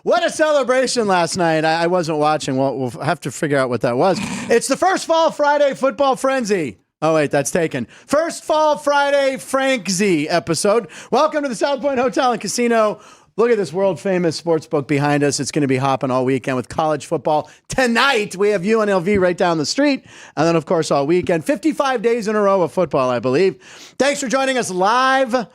What a celebration last night. I wasn't watching. Well, we'll have to figure out what that was. It's the first Fall Friday Football Frenzy. Oh, wait, that's taken. First Fall Friday Frank Z episode. Welcome to the South Point Hotel and Casino. Look at this world-famous sports book behind us. It's going to be hopping all weekend with college football. Tonight, we have UNLV right down the street. And then, of course, all weekend. 55 days in a row of football, I believe. Thanks for joining us live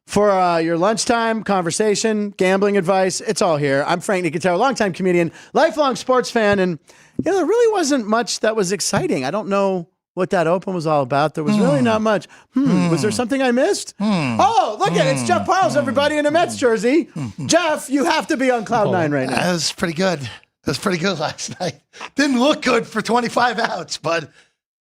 for your lunchtime conversation, gambling advice. It's all here. I'm Frank Nicotero, longtime comedian, lifelong sports fan. And, there really wasn't much that was exciting. I don't know what that open was all about. There was really not much. Was there something I missed? Oh, look at it. It's Jeff Parles, everybody, in a Mets jersey. Jeff, you have to be on cloud nine right now. That was pretty good. It was pretty good last night. Didn't look good for 25 outs, but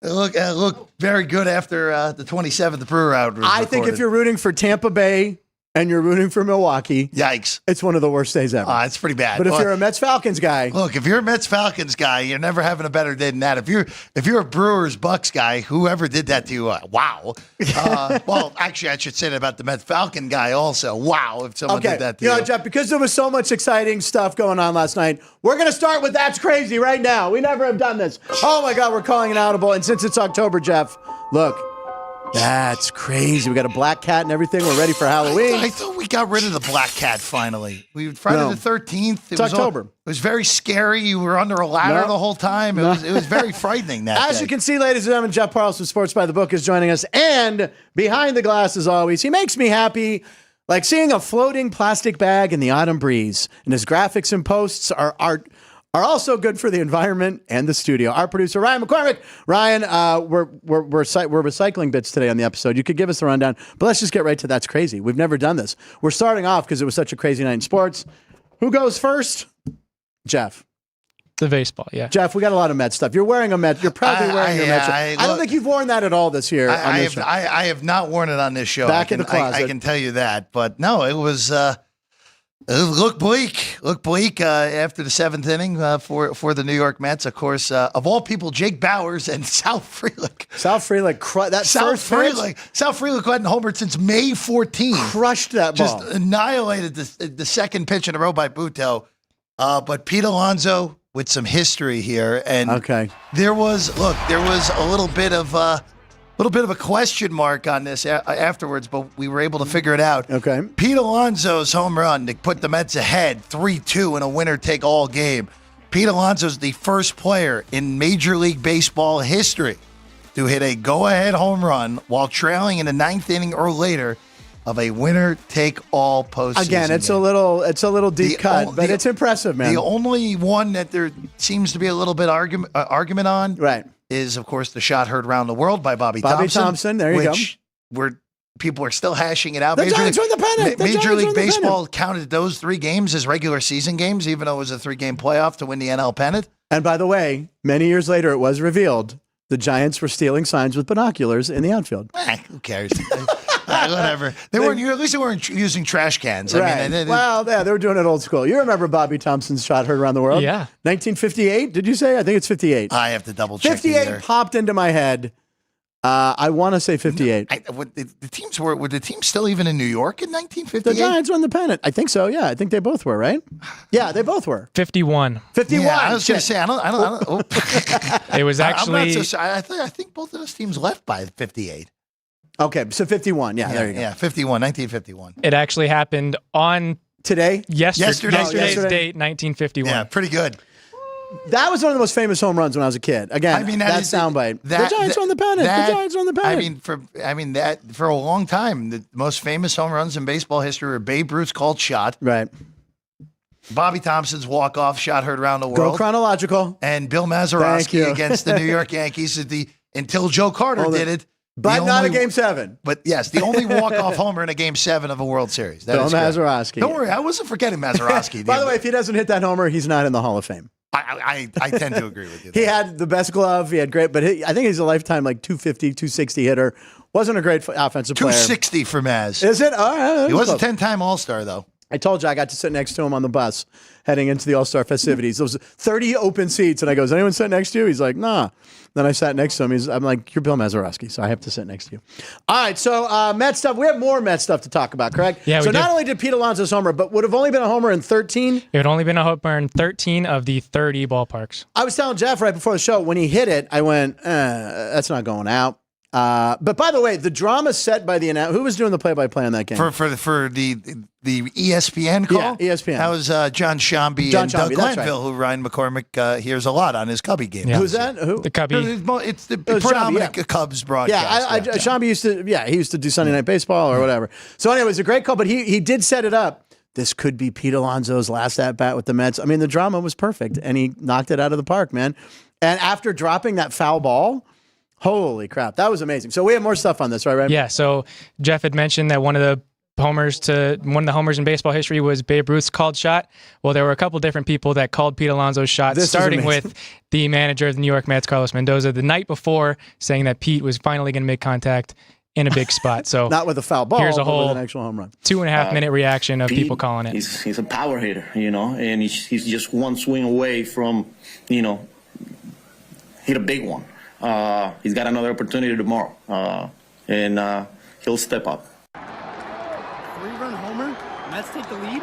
it looked very good after the 27th Brewer out was I think if you're rooting for Tampa Bay and you're rooting for Milwaukee, yikes, it's one of the worst days ever. It's pretty bad. But if you're a Mets-Falcons guy. Look, if you're a Mets-Falcons guy, you're never having a better day than that. If you're a Brewers-Bucks guy, whoever did that to you, wow. Well, actually, I should say that about the Mets-Falcon guy also. Wow, if someone did that to you. Jeff, because there was so much exciting stuff going on last night, we're going to start with That's Crazy right now. We never have done this. Oh, my God, we're calling it audible. And since it's October, Jeff, look. That's crazy. We got a black cat and everything. We're ready for Halloween. I thought we got rid of the black cat finally. Friday the 13th. It's October. It was very scary. You were under a ladder the whole time. It was very frightening that As day. you can see, ladies and gentlemen, Jeff Parles from Sports by the Book is joining us. And behind the glass, as always, he makes me happy like seeing a floating plastic bag in the autumn breeze. And his graphics and posts are also good for the environment and the studio. Our producer, Ryan McCormick. Ryan, we're recycling bits today on the episode. You could give us the rundown, but let's just get right to That's Crazy. We've never done this. We're starting off because it was such a crazy night in sports. Who goes first? Jeff. The baseball, yeah. Jeff, we got a lot of Mets stuff. You're wearing a Met. You're proudly wearing your Mets. I don't think you've worn that at all this year. I have not worn it on this show. Back in the closet. I can tell you that. But no, it was... It looked bleak after the seventh inning for the New York Mets. Of course, of all people, Jake Bauers and Sal Frelick. Sal Frelick, Sal Frelick hadn't homered since May 14. Crushed that ball. Just annihilated the second pitch in a row by Buto. But Pete Alonso with some history here, and there was a little bit of a question mark on this afterwards, but we were able to figure it out. Okay. Pete Alonso's home run to put the Mets ahead 3-2 in a winner-take-all game. Pete Alonso's the first player in Major League Baseball history to hit a go-ahead home run while trailing in the ninth inning or later of a winner-take-all postseason Again, it's game. a little deep cut, but it's impressive, man. The only one that there seems to be a little bit argument on, right, is, of course, the shot heard around the world by Bobby Thompson. There you go. Where people are still hashing it out. The Giants won the pennant. Major League Baseball counted those 3 games as regular season games, even though it was a 3-game playoff to win the NL pennant. And by the way, many years later, it was revealed the Giants were stealing signs with binoculars in the outfield. Who cares? Whatever. At least they weren't using trash cans. Right. I mean, they were doing it old school. You remember Bobby Thompson's shot heard around the world? Yeah. 1958, did you say? I think it's 58. I have to double check. 58 popped into my head. I want to say 58. Were the teams still even in New York in 1958? The Giants won the pennant. I think so. Yeah, I think they both were, right? Yeah, they both were. 51. 51. Yeah, I was going to say, I don't. It was actually. I think both of those teams left by 58. Okay, so 51. Yeah, there you go. Yeah, 1951. It actually happened on today. Yesterday's date, 1951. Yeah, pretty good. That was one of the most famous home runs when I was a kid. Again, that soundbite. The Giants won the pennant. The Giants won the pennant. For a long time, the most famous home runs in baseball history were Babe Ruth's called shot. Right. Bobby Thompson's walk-off shot heard around the world. Go chronological. And Bill Mazeroski against the New York Yankees until Joe Carter did it. But not a Game 7. But yes, the only walk-off homer in a Game 7 of a World Series. Bill Mazeroski. Don't worry, I wasn't forgetting Mazeroski. By the way, if he doesn't hit that homer, he's not in the Hall of Fame. I tend to agree with you. He had the best glove. He had great, but I think he's a lifetime like 250, 260 hitter. Wasn't a great offensive player. 260 for Maz. Is it? All right. He was a 10-time All-Star, though. I told you I got to sit next to him on the bus heading into the All-Star festivities. There was 30 open seats, and I go, "Is anyone sitting next to you?" He's like, "Nah." Then I sat next to him. I'm like, "You're Bill Mazeroski, so I have to sit next to you." All right, so Met stuff. We have more Met stuff to talk about, correct? Yeah, so not only did Pete Alonso's homer, but would have only been a homer in 13. It would only been a homer in 13 of the 30 ballparks. I was telling Jeff right before the show, when he hit it, I went, that's not going out. But by the way, the drama set by the announcer, who was doing the play-by-play on that game? For the ESPN call? Yeah, ESPN. That was John Shambi and Doug Glanville, who Ryan McCormick hears a lot on his Cubby game. Yeah. Who's that? Who? The Cubby. It's the predominant Cubs broadcast. Yeah, Shambi used to do Sunday Night Baseball or whatever. So anyway, it was a great call, but he did set it up. This could be Pete Alonso's last at-bat with the Mets. I mean, the drama was perfect, and he knocked it out of the park, man. And after dropping that foul ball, holy crap, that was amazing. So we have more stuff on this, right? Yeah, so Jeff had mentioned that one of the homers in baseball history was Babe Ruth's called shot. Well, there were a couple different people that called Pete Alonso's shot, starting with the manager of the New York Mets, Carlos Mendoza, the night before, saying that Pete was finally going to make contact in a big spot. So not with a foul ball, here's a but whole with an actual home run. 2.5 minute reaction of Pete, people calling it. He's a power hitter, and he's just one swing away from, hit a big one. He's got another opportunity tomorrow, and he'll step up. 3-run homer. Mets take the lead.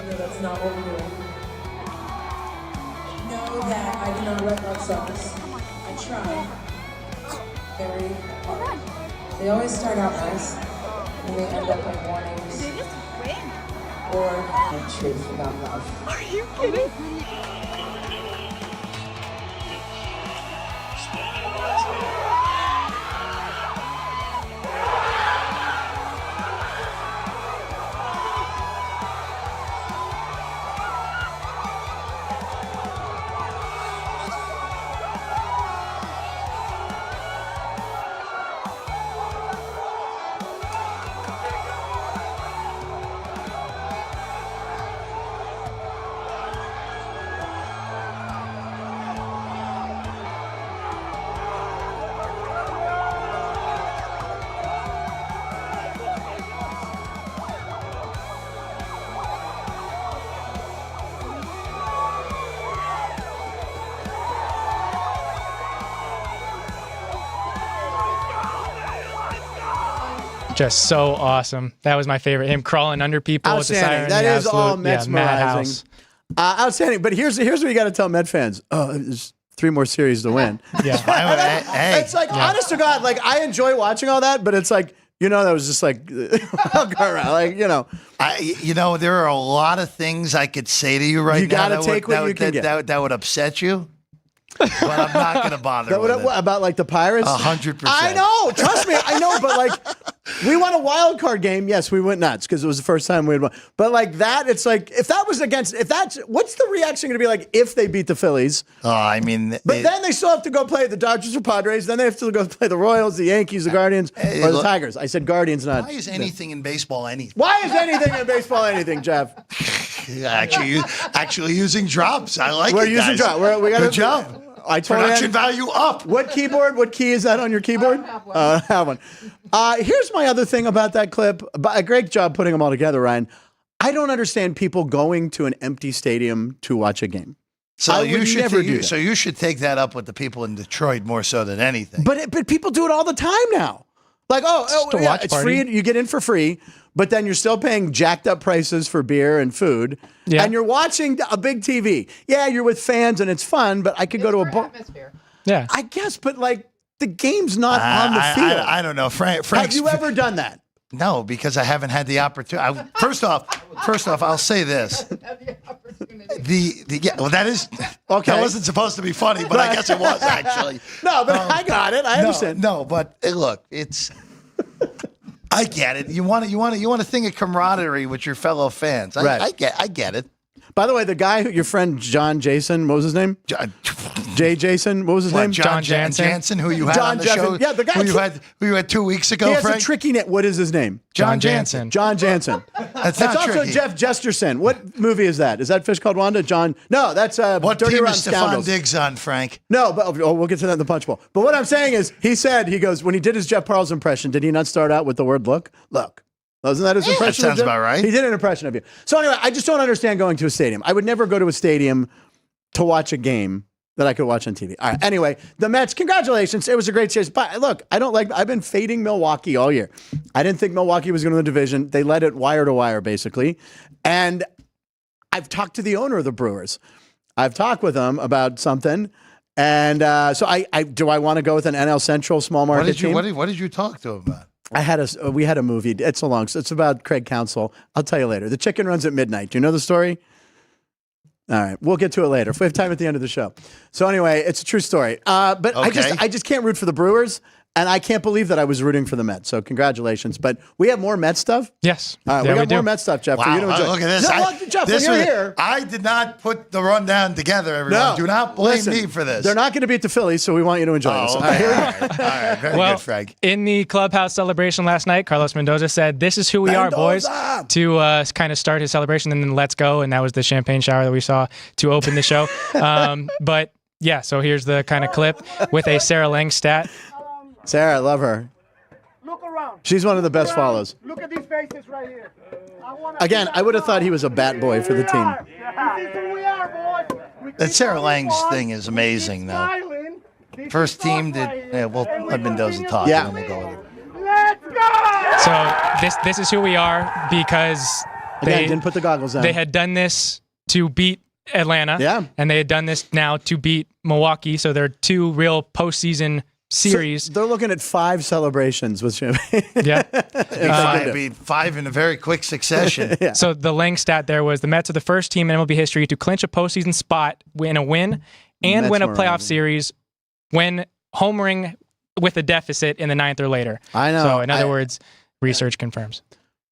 That's not what we're doing. Know that I do not write love songs. I try very hard. They always start out nice, and they end up like warnings or the truth about love. Are you kidding? Just so awesome. That was my favorite. Him crawling under people with the siren. That is all Mets mesmerizing. Outstanding. But here's what you got to tell Met fans. Oh, there's 3 more series to win. Yeah. Hey, it's like, honest to God, like I enjoy watching all that, but it's like, that was just like, like, there are a lot of things I could say to you right now. You got to take what you can get. That would upset you. But I'm not going to bother with it. About like the Pirates? 100%. I know. Trust me. I know. But like, we won a wild card game. Yes, we went nuts because it was the first time we had won. But like that, it's like, what's the reaction going to be like if they beat the Phillies? But then they still have to go play the Dodgers or Padres. Then they have to go play the Royals, the Yankees, the Guardians, or the Tigers. I said Guardians, not. Why is anything in baseball anything? Why is anything in baseball anything, Jeff? Actually using drops. I like We're it, using guys. drops. We got Good job. I told Production value up. What key is that on your keyboard? I have one. Here's my other thing about that clip. A great job putting them all together, Ryan. I don't understand people going to an empty stadium to watch a game. So you you should take that up with the people in Detroit more so than anything. But people do it all the time now. Like, it's party. free. You get in for free, but then you're still paying jacked up prices for beer and food. Yeah. And you're watching a big TV. Yeah, you're with fans and it's fun, but I could go to a bar. Yeah. I guess, but like the game's not on the field. I don't know. Frank's, have you ever done that? No, because I haven't had the opportunity. First off, I'll say this. That is okay. That wasn't supposed to be funny, but I guess it was actually. No, but I got it. I understand. No, but look, it's. I get it. You want a thing of camaraderie with your fellow fans. I get it. By the way, the guy, your friend John Jason, what was his name? Jay Jason, what was his name? John Jansen, who you had on the show. Yeah, the guy who you had 2 weeks ago. He has Frank? a tricky name. What is his name? John Jansen. John Jansen. That's It's not also tricky. Jeff Jesterson. What movie is that? Is that Fish Called Wanda? John? No, that's What Dirty team Rotten is Stephon Scoundrels. Diggs on, Frank? No, but we'll get to that in the punch bowl. But what I'm saying is, he goes, when he did his Jeff Parles impression, did he not start out with the word look? Look. Wasn't that his impression? That sounds about right. He did an impression of you. So anyway, I just don't understand going to a stadium. I would never go to a stadium to watch a game that I could watch on TV. All right. Anyway, the Mets, congratulations. It was a great series. But look, I've been fading Milwaukee all year. I didn't think Milwaukee was going to win the division. They led it wire to wire, basically. And I've talked to the owner of the Brewers. I've talked with him about something. And so do I want to go with an NL Central small market team? What did you talk to him about? We had a movie. It's it's about Craig Counsell. I'll tell you later. The chicken runs at midnight. Do you know the story? All right, we'll get to it later if we have time at the end of the show. So anyway, it's a true story. But Okay. I just can't root for the Brewers, and I can't believe that I was rooting for the Mets. So congratulations. But we have more Mets stuff. Yes. All right, Yeah, we got do. more Mets stuff, Jeff. For you to enjoy. Look at this. No, Jeff, when you're here. I did not put the rundown together, everyone. Do not blame listen, me for this. They're not going to beat the Phillies, so we want you to enjoy this. Oh, All right, here we go. all right. Very Well, good, Frank. in the clubhouse celebration last night, Carlos Mendoza said, "This is who we are, boys," to kind of start his celebration, and then let's go. And that was the champagne shower that we saw to open the show. But yeah, so here's the kind of clip with a Sarah Lang stat. Sarah, I love her. Look around. She's one of the best follows. Look at these faces right here. Again, I would have thought he was a bat boy for the team. This is who we are, boys. That Sarah Lang's thing is amazing, though. First team did. Yeah, we'll let Mendoza talk, Yeah. and then we'll go with it. Let's go! So this is who we are because Again, didn't put the goggles on. they had done this to beat Atlanta. Yeah. And they had done this now to beat Milwaukee. So they're two real postseason series. So they're looking at 5 celebrations with champagne. Yeah. Five in a very quick succession. Yeah. So the Lang stat there was the Mets are the first team in MLB history to clinch a postseason spot, win a win, and Mets win a were playoff amazing. series when homering with a deficit in the 9th or later. I know. So in other words, research confirms.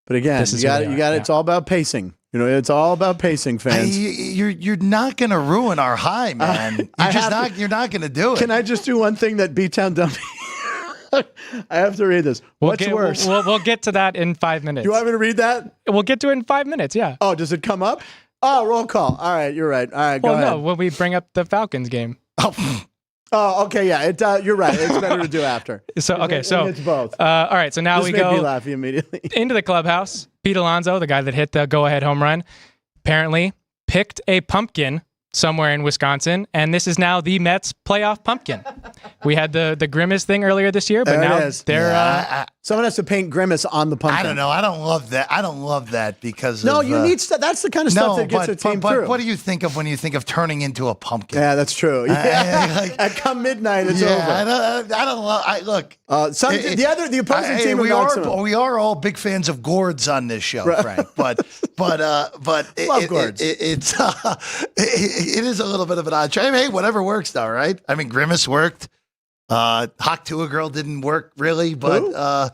But again, This is you who got they it. are, You got it. yeah. It's all about pacing. You know, it's all about pacing, fans. You're not going to ruin our high, man. You're not going to do it. Can I just do one thing that B-Town Dumpy? I have to read this. What's worse? We'll get to that in 5 minutes. You want me to read that? We'll get to it in 5 minutes. Yeah. Oh, does it come up? Oh, roll call. All right, you're right. All right, go Well, ahead. no, when we bring up the Falcons game. Oh, okay, yeah. You're right. It's better to do after. So okay, so it's both. all right, so now This we made me go laugh immediately. into the clubhouse. Pete Alonso, the guy that hit the go-ahead home run, apparently picked a pumpkin somewhere in Wisconsin, and this is now the Mets playoff pumpkin. We had the Grimace thing earlier this year, but There it now is. they're Someone has to paint Grimace on the pumpkin. I don't know. I don't love that. I don't love that because No, of, you need stuff. That's the kind of stuff that gets a team but through. what do you think of when you think of turning into a pumpkin? Yeah, that's true. Yeah. like- At come midnight, it's I over. don't love. Look. The opposing team. We are all big fans of gourds on this show, Frank. But Love gourds. it is a little bit of an odd try. I mean, hey, whatever works, though, right? I mean, Grimace worked. Hawk Tua Girl didn't work really, but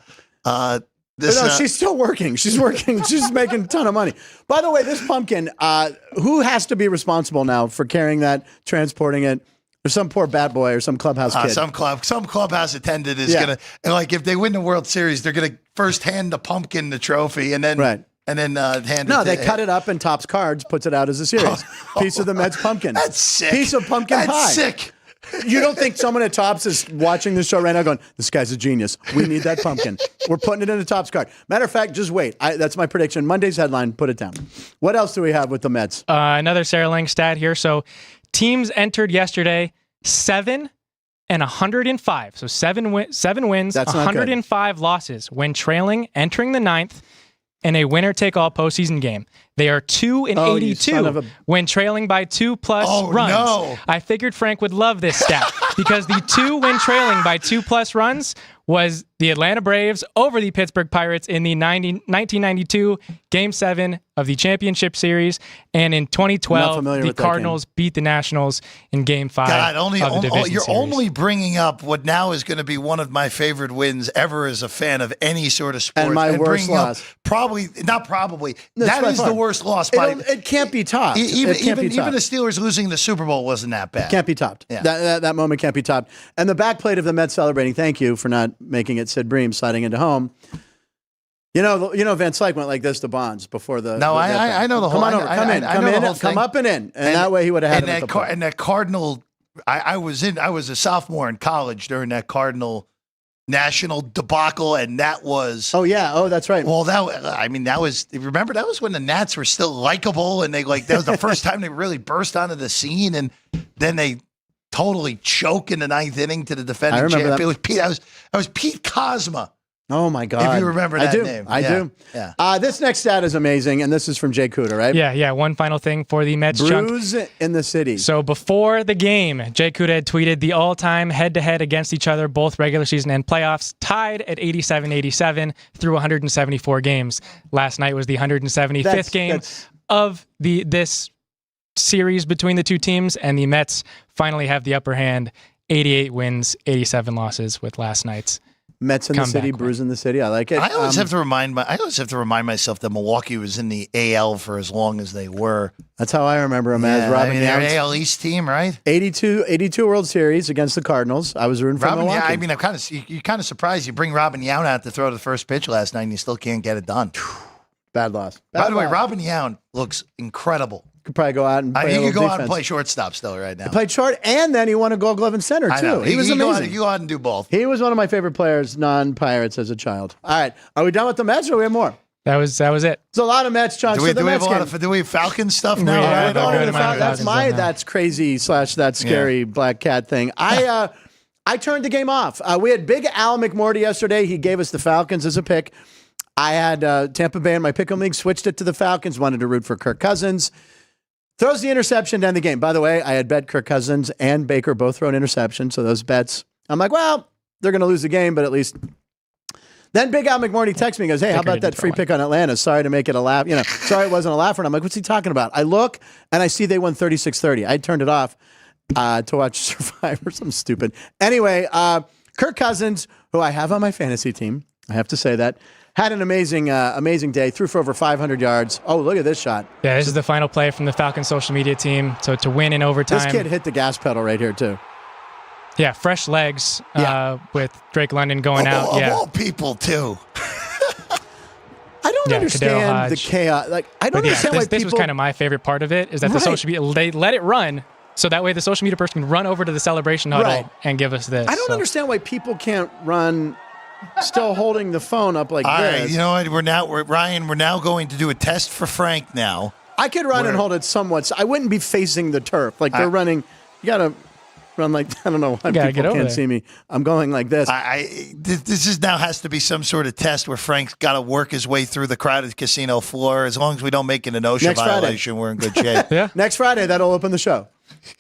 She's still working. She's working. She's making a ton of money. By the way, this pumpkin, who has to be responsible now for carrying that, transporting it? There's some poor bad boy or some clubhouse kid. Some clubhouse attendant is gonna, like, if they win the World Series, they're gonna first hand the pumpkin the trophy, and then And then hand No, it they cut it up and Topps Cards puts it out as a series. Piece of the Mets pumpkin. That's sick. Piece of pumpkin pie. That's sick. You don't think someone at Topps is watching this show right now going, this guy's a genius. We need that pumpkin. We're putting it in a Topps card. Matter of fact, just wait. That's my prediction. Monday's headline, put it down. What else do we have with the Mets? Another Sarah Lang stat here. So teams entered yesterday 7 and 105. So seven wins, That's not 105 losses when trailing, entering the ninth, in a winner-take-all postseason game. They are 2 and 82 when trailing by 2+ runs. No. I figured Frank would love this stat because the 2 when trailing by 2+ runs was the Atlanta Braves over the Pittsburgh Pirates in the 1992 Game 7 of the championship series, and in 2012 the Cardinals beat the Nationals in Game 5 of the division you're series. only bringing up what now is going to be one of my favorite wins ever as a fan of any sort of sport. And my worst loss. That is the worst loss. It can't be topped. Even the Steelers losing the Super Bowl wasn't that bad. Can't be topped. Yeah. That moment can't be topped. And the backplate of the Mets celebrating, thank you for not making it Sid Bream sliding into home. You know, Van Slyke went like this to Bonds before the. No, I know the whole. Come on over. Come up and in, and that way he would have had it. And that Cardinal, I was a sophomore in college during that Cardinal national debacle, and that was. Oh yeah. Oh, that's right. Well, that was. Remember, that was when the Nats were still likable, and that was the first time they really burst onto the scene, and then they totally choke in the ninth inning to the defending champion. It was Pete. I was Pete Cosma. Oh my God! If you remember that name, I do. Yeah. This next stat is amazing, and this is from Jay Cooter, right? Yeah. One final thing for the Mets. Bruise in the city. So before the game, Jay Cooter had tweeted the all-time head-to-head against each other, both regular season and playoffs, tied at 87-87 through 174 games. Last night was the 175th game of this series between the two teams, and the Mets finally have the upper hand. 88 wins, 87 losses with last night's. Mets in the city, Bruise in the city. I like it. I always have to remind myself that Milwaukee was in the AL for as long as they were. That's how I remember them as Robin Yount. They're an AL East team, right? 82 World Series against the Cardinals. I was rooting for Milwaukee. Yeah, I mean, you're kind of surprised you bring Robin Yount out to throw the first pitch last night and you still can't get it done. Bad loss. By the way, Robin Yount looks incredible. Could probably go out and play he could go out and play shortstop still right now. He played short, and then he won a Gold Glove in center, too. He was amazing. You go out and do both. He was one of my favorite players, non-Pirates, as a child. All right. Are we done with the Mets, or do we have more? That was it. There's a lot of Mets, John. Do we have Falcons stuff now? That's crazy / that's scary Black Cat thing. I turned the game off. We had Big Al McMorty yesterday. He gave us the Falcons as a pick. I had Tampa Bay in my pick'em league, switched it to the Falcons, wanted to root for Kirk Cousins. Throws the interception to end the game. By the way, I had bet Kirk Cousins and Baker both throw an interception. So those bets, I'm like, well, they're going to lose the game, but at least. Then Big Al McMorty texts me and goes, hey, how about that free pick on Atlanta? Sorry to make it a laugh. Sorry it wasn't a laugher. And I'm like, what's he talking about? I look and I see they won 36-30. I turned it off to watch Survivor, something stupid. Anyway, Kirk Cousins, who I have on my fantasy team, I have to say that, had an amazing day, threw for over 500 yards. Oh, look at this shot. Yeah, this is the final play from the Falcons social media team. So to win in overtime. This kid hit the gas pedal right here, too. Yeah, fresh legs with Drake London going out. Of all people, too. I don't understand the chaos. I don't understand why people... This was kind of my favorite part of it, is that the social media, they let it run, so that way the social media person can run over to the celebration huddle and give us this. I don't understand why people can't run... Still holding the phone up like this. All right, you know what? We're now going to do a test for Frank now. I could run and hold it somewhat. I wouldn't be facing the turf. Like they're running. You got to run like, I don't know why people can't see me. I'm going like this. This now has to be some sort of test where Frank's got to work his way through the crowded casino floor. As long as we don't make an OSHA violation, we're in good shape. Next Friday, that'll open the show.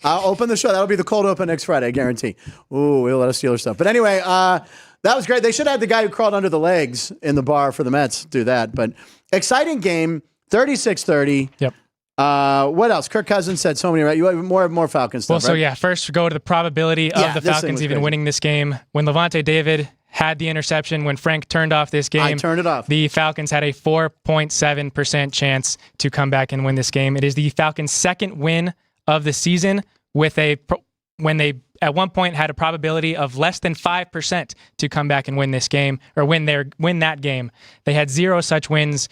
I'll open the show. That'll be the cold open next Friday, I guarantee. Ooh, we'll let us steal our stuff. But anyway, that was great. They should have the guy who crawled under the legs in the bar for the Mets do that. But exciting game, 36-30. Yep. What else? Kirk Cousins said so many, right? You have more Falcons stuff, right? First go to the probability of the Falcons even winning this game. When Levante David had the interception, when Frank turned off this game, I turned it off. The Falcons had a 4.7% chance to come back and win this game. It is the Falcons' second win of the season with when they at one point had a probability of less than 5% to come back and win this game or win that game. They had 0 such wins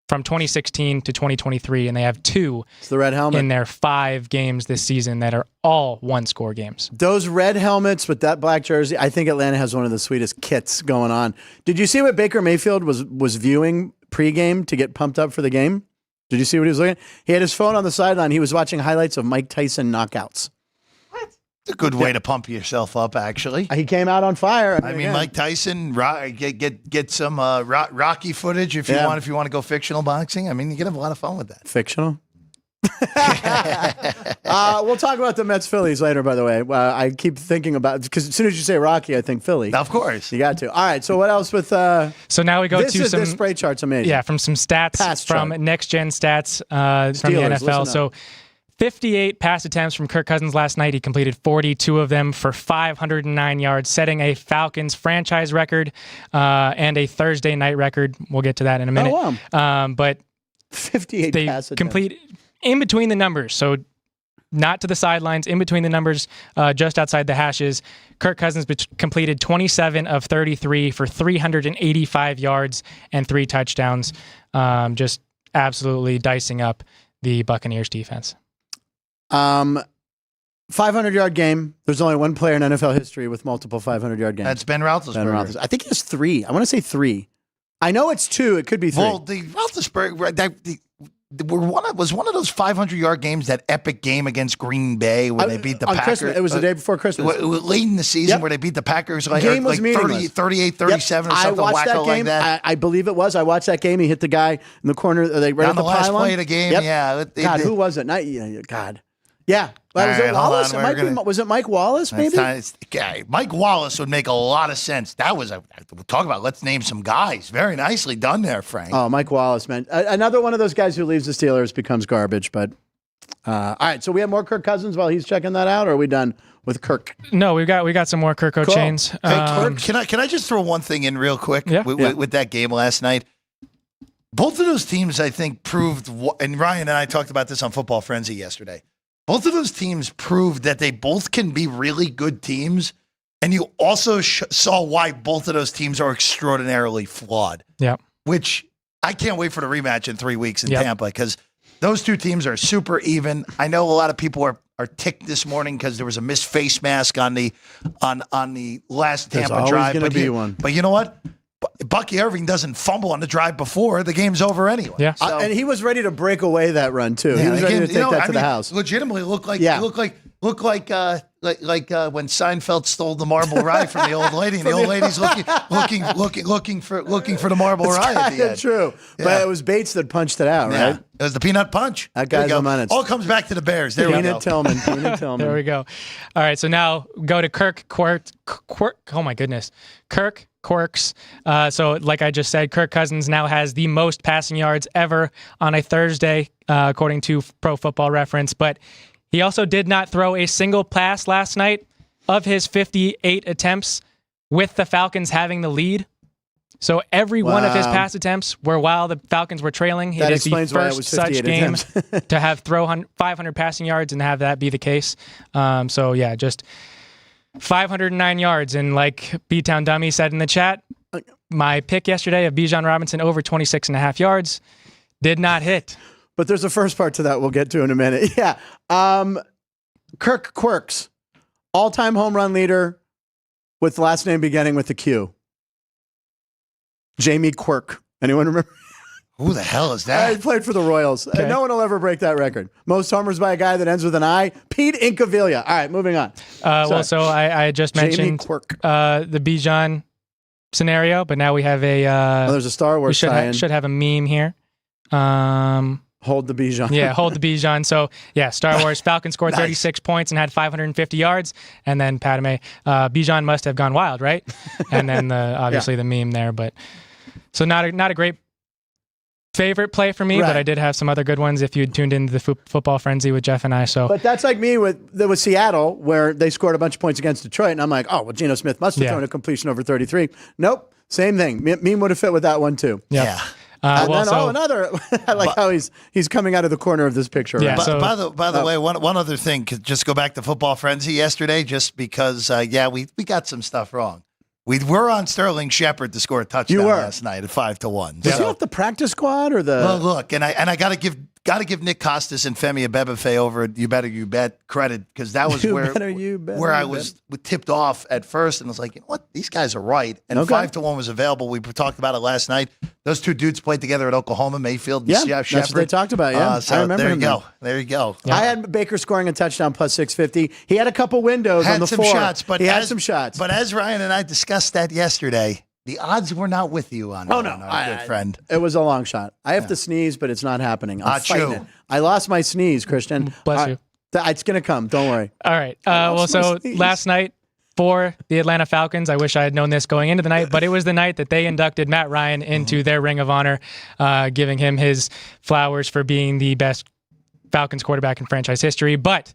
from 2016 to 2023, and they have 2 It's the red helmet in their 5 games this season that are all one-score games. Those red helmets with that black jersey, I think Atlanta has one of the sweetest kits going on. Did you see what Baker Mayfield was viewing pregame to get pumped up for the game? Did you see what he was looking at? He had his phone on the sideline. He was watching highlights of Mike Tyson knockouts. It's a good way to pump yourself up, actually. He came out on fire. I mean, Mike Tyson, get some Rocky footage if you want. If you want to go fictional boxing, I mean, you can have a lot of fun with that. Fictional. We'll talk about the Mets Phillies later. By the way, I keep thinking about because as soon as you say Rocky, I think Philly. Of course, you got to. All right. So what else with? So now we go to some this spray chart's amazing. Yeah, from some stats from Next Gen Stats from the NFL. So 58 pass attempts from Kirk Cousins last night. He completed 42 of them for 509 yards, setting a Falcons franchise record and a Thursday night record. We'll get to that in a minute. Oh, wow. But 58 they pass attempts. complete in between the numbers. So not to the sidelines, in between the numbers, just outside the hashes. Kirk Cousins completed 27 of 33 for 385 yards and 3 touchdowns. Just absolutely dicing up the Buccaneers defense. 500-yard game. There's only one player in NFL history with multiple 500-yard games. That's Ben Roethlisberger. I think he has 3. I want to say 3. I know it's 2. It could be 3. Well, the Roethlisberger was one of those 500-yard games, that epic game against Green Bay where they beat the Packers. Christmas. It was the day before Christmas. Late in the season where they beat the Packers like 38-37 or something wacko like that. I believe it was. I watched that game. He hit the guy in the corner. Right on at the last pylon. play of the game. Yep. Yeah. God, who was it? God. Yeah. Was it Wallace? Was it Mike Wallace, maybe? Mike Wallace would make a lot of sense. We'll talk about, let's name some guys. Very nicely done there, Frank. Oh, Mike Wallace, man. Another one of those guys who leaves the Steelers becomes garbage. But all right, so we have more Kirk Cousins while he's checking that out, or are we done with Kirk? No, we got some more Kirk chains. Hey, can I just throw one thing in real quick with that game last night? Both of those teams, I think, proved, and Ryan and I talked about this on Football Frenzy yesterday. Both of those teams proved that they both can be really good teams, and you also saw why both of those teams are extraordinarily flawed. Yeah, which I can't wait for the rematch in 3 weeks in Tampa, because those two teams are super even. I know a lot of people are ticked this morning because there was a missed face mask on the last Tampa drive. But you know what? Bucky Irving doesn't fumble on the drive before the game's over anyway. Yeah, and he was ready to break away that run too. He was ready to take that to the house. Legitimately, looked like when Seinfeld stole the marble rye from the old lady, and the old lady's looking for the marble rye at the end. True, but it was Bates that punched it out, right? It was the peanut punch. That guy's a menace. All comes back to the Bears. There we go. Tillman. There we go. All right, so now go to Kirk oh my goodness, Kirk quirks. So like I just said, Kirk Cousins now has the most passing yards ever on a Thursday, according to Pro Football Reference. But he also did not throw a single pass last night of his 58 attempts with the Falcons having the lead. So every one of his pass attempts were while the Falcons were trailing. That is the first such game to have 500 passing yards and have that be the case. So yeah, just 509 yards. And like B-Town Dummy said in the chat, my pick yesterday of Bijan Robinson over 26.5 yards did not hit. But there's a first part to that we'll get to in a minute. Yeah. Kirk quirks. All-time home run leader with last name beginning with the Q. Jamie Quirk. Anyone remember? Who the hell is that? He played for the Royals. Okay. No one will ever break that record. Most homers by a guy that ends with an I. Pete Incaviglia. All right, moving on. So I just mentioned the Bijan scenario, but now we have a... there's a Star Wars we should have a meme here. Hold the Bijan. Yeah, hold the Bijan. So, yeah, Star Wars Falcons scored 36 points and had 550 yards. And then Padme, Bijan must have gone wild, right? And then obviously the meme there. But so not a great favorite play for me, but I did have some other good ones if you tuned into the Football Frenzy with Jeff and I. So, but that's like me with Seattle, where they scored a bunch of points against Detroit, and I'm like, oh, well, Geno Smith must have thrown a completion over 33. Nope, same thing. Meme would have fit with that one too. Yeah. Another. I like how he's coming out of the corner of this picture. Yeah. Right? By the way, one other thing, just go back to Football Frenzy yesterday, just because we got some stuff wrong. We were on Sterling Shepard to score a touchdown last night at 5-1. Was he off the practice squad or the? Well, look, and I got to give Nick Costas and Femi Abebefe over You Bet credit, because that was where I was tipped off at first, and I was like, you know what, these guys are right. And 5-1 was available. We talked about it last night. Those two dudes played together at Oklahoma, Mayfield and Jeff Shepard. That's what they talked about. Yeah, so I remember. There you go. Yeah. I had Baker scoring a touchdown plus 650. He had a couple windows on the floor. He had some shots. But as Ryan and I discussed that yesterday, the odds were not with you on our good friend. It was a long shot. I have to sneeze, but it's not happening. I'm fighting it. I lost my sneeze, Christian. Bless you. It's going to come. Don't worry. All right. Last night for the Atlanta Falcons, I wish I had known this going into the night, but it was the night that they inducted Matt Ryan into their Ring of Honor, giving him his flowers for being the best Falcons quarterback in franchise history. But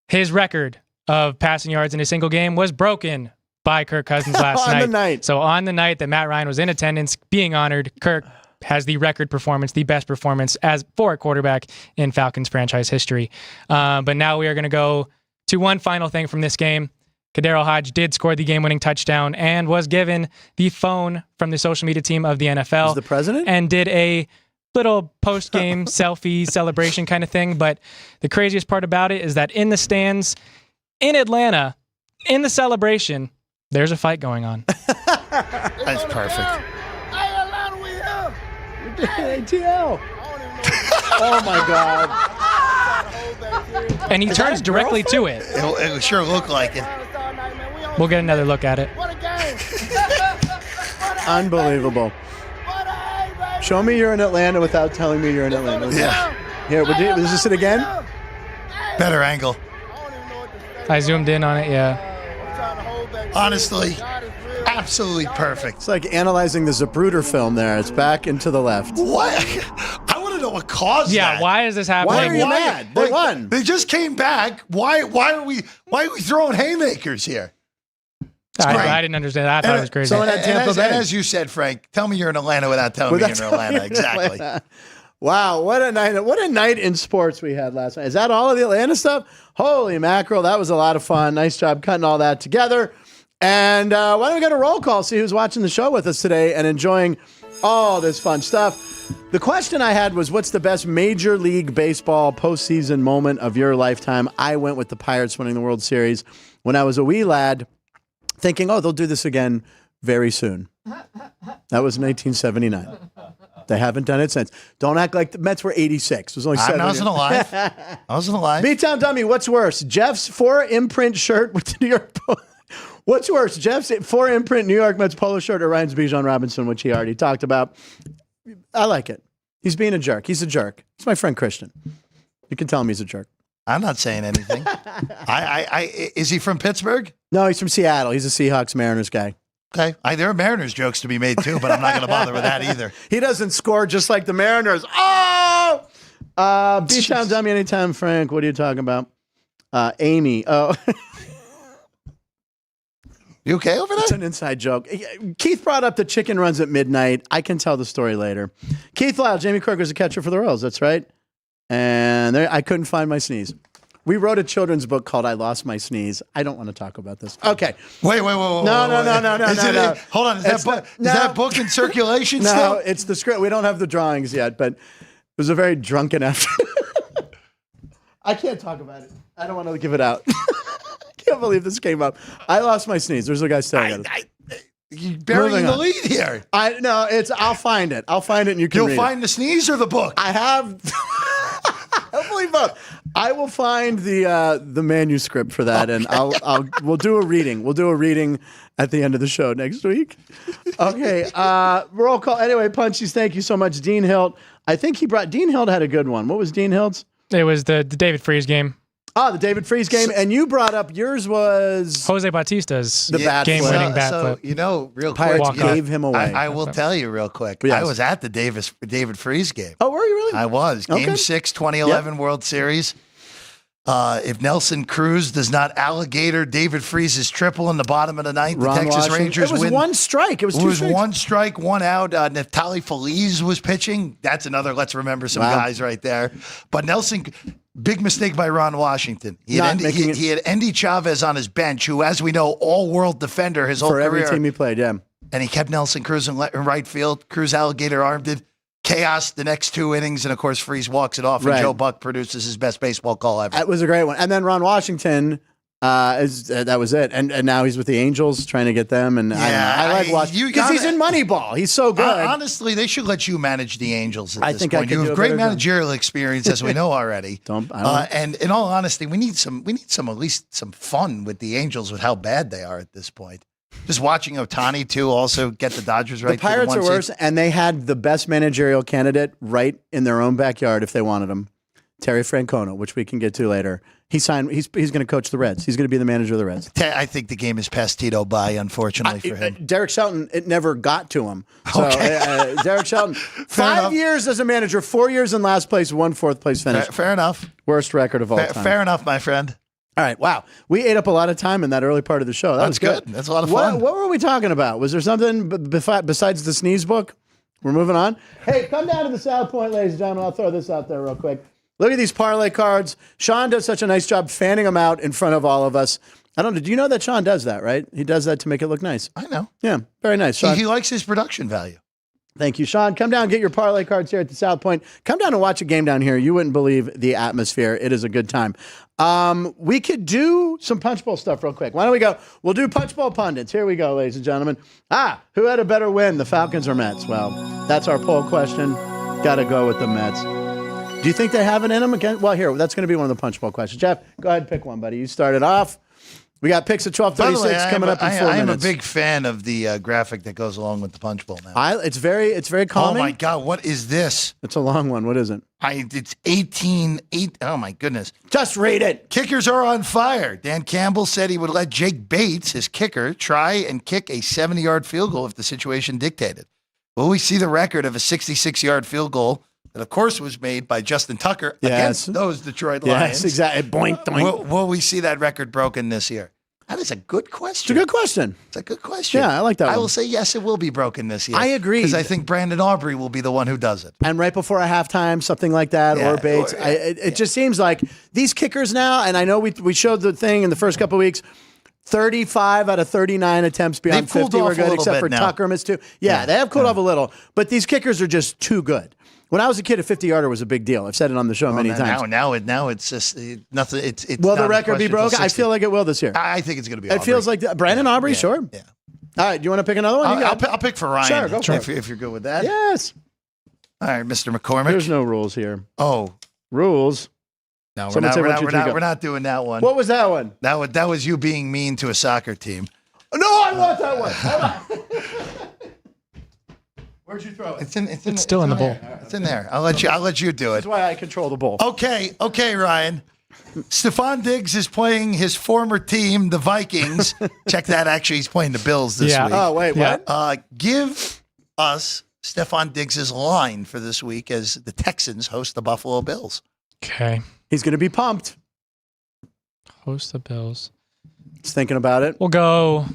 his record of passing yards in a single game was broken by Kirk Cousins last night. So on the night that Matt Ryan was in attendance being honored, Kirk has the record performance, the best performance for a quarterback in Falcons franchise history. But now we are going to go to one final thing from this game. Kadero Hodge did score the game-winning touchdown and was given the phone from the social media team of the NFL. Was the president? And did a little post-game selfie celebration kind of thing. But the craziest part about it is that in the stands in Atlanta, in the celebration, there's a fight going on. That's perfect. Hey, Atlanta, we here. We did ATL. Oh, my God. And he turns directly to it. It sure looked like it. We'll get another look at it. What a game. Unbelievable. Show me you're in Atlanta without telling me you're in Atlanta. Yeah. Here, is this it again? Better angle. I zoomed in on it, yeah. Honestly, absolutely perfect. It's like analyzing the Zapruder film there. It's back and to the left. What? I want to know what caused that. Yeah, why is this happening? Why are you mad? They won. They just came back. Why are we throwing haymakers here? I didn't understand that. I thought it was crazy. Someone had Tampa Bay. And as you said, Frank, tell me you're in Atlanta without telling me you're in Atlanta. Exactly. Wow, what a night! What a night in sports we had last night. Is that all of the Atlanta stuff? Holy mackerel, that was a lot of fun. Nice job cutting all that together. And why don't we get a roll call, see who's watching the show with us today and enjoying all this fun stuff. The question I had was, what's the best Major League Baseball postseason moment of your lifetime? I went with the Pirates winning the World Series when I was a wee lad, thinking, oh, they'll do this again very soon. That was in 1979. They haven't done it since. Don't act like the Mets were 86. It was only 7 I wasn't alive. I wasn't alive. B-Town Dummy, what's worse? Jeff's 4-imprint shirt with the New York Post. What's worse? Jeff's 4-imprint New York Mets polo shirt or Ryan's Bijan Robinson, which he already talked about. I like it. He's being a jerk. He's a jerk. He's my friend Christian. You can tell him he's a jerk. I'm not saying anything. Is he from Pittsburgh? No, he's from Seattle. He's a Seahawks Mariners guy. Okay. There are Mariners jokes to be made too, but I'm not going to bother with that either. He doesn't score just like the Mariners. Oh! B-Town Dummy anytime, Frank. What are you talking about? Amy. Oh. You okay over there? It's an inside joke. Keith brought up the chicken runs at midnight. I can tell the story later. Keith Lyle, Jamie Kroger's a catcher for the Royals. That's right. And I couldn't find my sneeze. We wrote a children's book called I Lost My Sneeze. I don't want to talk about this. Okay. Wait. No. Hold on. Is that book in circulation still? No, it's the script. We don't have the drawings yet, but it was a very drunken afternoon. I can't talk about it. I don't want to give it out. I can't believe this came up. I lost my sneeze. There's a guy staring at it. You're burying the lead here. I'll find it. I'll find it and you can read it. You'll find the sneeze or the book? I have... Hopefully both. I will find the manuscript for that, and we'll do a reading. We'll do a reading at the end of the show next week. Okay. Roll call. Anyway, Punchies, thank you so much. Dean Hilt. I think Dean Hilt had a good one. What was Dean Hilt's? It was the David Freese game. Oh, the David Freese game. And you brought up yours was Jose Bautista's game-winning bat flip. Real Pirates quick. gave him away. I will tell you real quick. Yes. I was at the David Freese game. Oh, were you really? I was. Game 6, 2011 World Series. If Nelson Cruz does not alligator David Freese's triple in the bottom of the ninth, the Texas Rangers win. It was one strike. It was one strike, one out. Neftali Feliz was pitching. That's another, let's remember some guys right there. But Nelson, big mistake by Ron Washington. He had Endy Chavez on his bench, who, as we know, all-world defender his whole career. For every team he played, yeah. And he kept Nelson Cruz in right field. Cruz alligator armed it. Chaos the next 2 innings, and of course Freese walks it off, and Joe Buck produces his best baseball call ever. That was a great one. And then Ron Washington, that was it. And now he's with the Angels trying to get them. And I like Washington because he's in Moneyball. He's so good. Honestly, they should let you manage the Angels at this point. I could you have great managerial experience, as we know already. And in all honesty, we need some at least some fun with the Angels with how bad they are at this point. Just watching Ohtani, too, also get the Dodgers right. The Pirates are worse, and they had the best managerial candidate right in their own backyard if they wanted him, Terry Francona, which we can get to later. He's going to coach the Reds. He's going to be the manager of the Reds. I think the game is past Tito by, unfortunately for him. Derek Shelton, it never got to him. So, Derek Shelton, 5 years as a manager, 4 years in last place, 1 fourth place finish. Fair enough. Worst record of all time. Fair enough, my friend. All right, wow. We ate up a lot of time in that early part of the show. That was good. That's a lot of fun. What were we talking about? Was there something besides the sneeze book? We're moving on. Hey, come down to the South Point, ladies and gentlemen. I'll throw this out there real quick. Look at these parlay cards. Sean does such a nice job fanning them out in front of all of us. I don't know. Do you know that Sean does that, right? He does that to make it look nice. I know. Yeah, very nice, Sean. He likes his production value. Thank you, Sean. Come down and get your parlay cards here at the South Point. Come down and watch a game down here. You wouldn't believe the atmosphere. It is a good time. We could do some Punch Bowl stuff real quick. Why don't we go? We'll do Punch Bowl pundits. Here we go, ladies and gentlemen. Who had a better win, the Falcons or Mets? Well, that's our poll question. Got to go with the Mets. Do you think they have it in them again? Well, here, that's going to be one of the Punch Bowl questions. Jeff, go ahead and pick one, buddy. You started off. We got picks at 12:36 coming up in 4 minutes. I am a big fan of the graphic that goes along with the Punch Bowl now. It's very calming. Oh, my God. What is this? It's a long one. What is it? It's 18. Oh, my goodness. Just read it. Kickers are on fire. Dan Campbell said he would let Jake Bates, his kicker, try and kick a 70-yard field goal if the situation dictated. Will we see the record of a 66-yard field goal that, of course, was made by Justin Tucker against those Detroit Lions? Yes, exactly. Boink, doink. Will we see that record broken this year? That is a good question. It's a good question. It's a good question. Yeah, I like that one. I will say yes, it will be broken this year. I agree. Because I think Brandon Aubrey will be the one who does it. And right before a halftime, something like that, or Bates. It just seems like these kickers now, and I know we showed the thing in the first couple of weeks, 35 out of 39 attempts beyond 50 were good, except for Tucker missed 2. Yeah, they have cooled off a little, but these kickers are just too good. When I was a kid, a 50-yarder was a big deal. I've said it on the show many times. Now it's just nothing. It's will the record be broken? 60. I feel like it will this year. I think it's going to be. It feels like Brandon Aubrey, sure. Yeah. All right, do you want to pick another one? I'll pick for Ryan. Sure, go for it. If you're good with that. Yes. All right, Mr. McCormick. There's no rules here. Oh, rules. No, we're not doing that one. What was that one? That was you being mean to a soccer team. No, I want that one. Hold on. Where'd you throw it? It's still in the bowl. It's in there. I'll let you do it. That's why I control the bowl. Okay, Ryan. Stephon Diggs is playing his former team, the Vikings. Check that. Actually, he's playing the Bills this week. Oh, wait, what? Give us Stephon Diggs' line for this week as the Texans host the Buffalo Bills. Okay. He's going to be pumped. Host the Bills. He's thinking about it. We'll go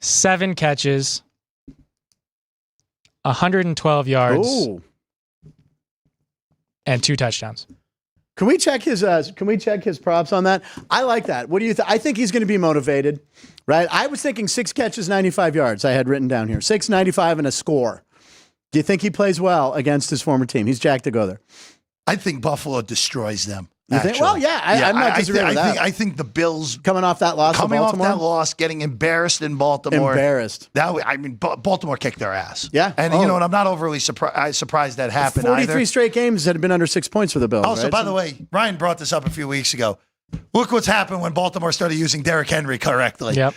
7 catches, 112 yards, and 2 touchdowns. Can we check his props on that? I like that. What do you think? I think he's going to be motivated, right? I was thinking 6 catches, 95 yards. I had written down here 6, 95, and a score. Do you think he plays well against his former team? He's jacked to go there. I think Buffalo destroys them. You think? Well, yeah, I'm not disagreeing with that. I think the Bills coming off that loss, getting embarrassed in Baltimore. Baltimore kicked their ass. Yeah, and you know what? I'm not overly surprised that happened. 43 straight games had been under 6 points for the Bills. Also, by the way, Ryan brought this up a few weeks ago. Look what's happened when Baltimore started using Derrick Henry correctly. Yep.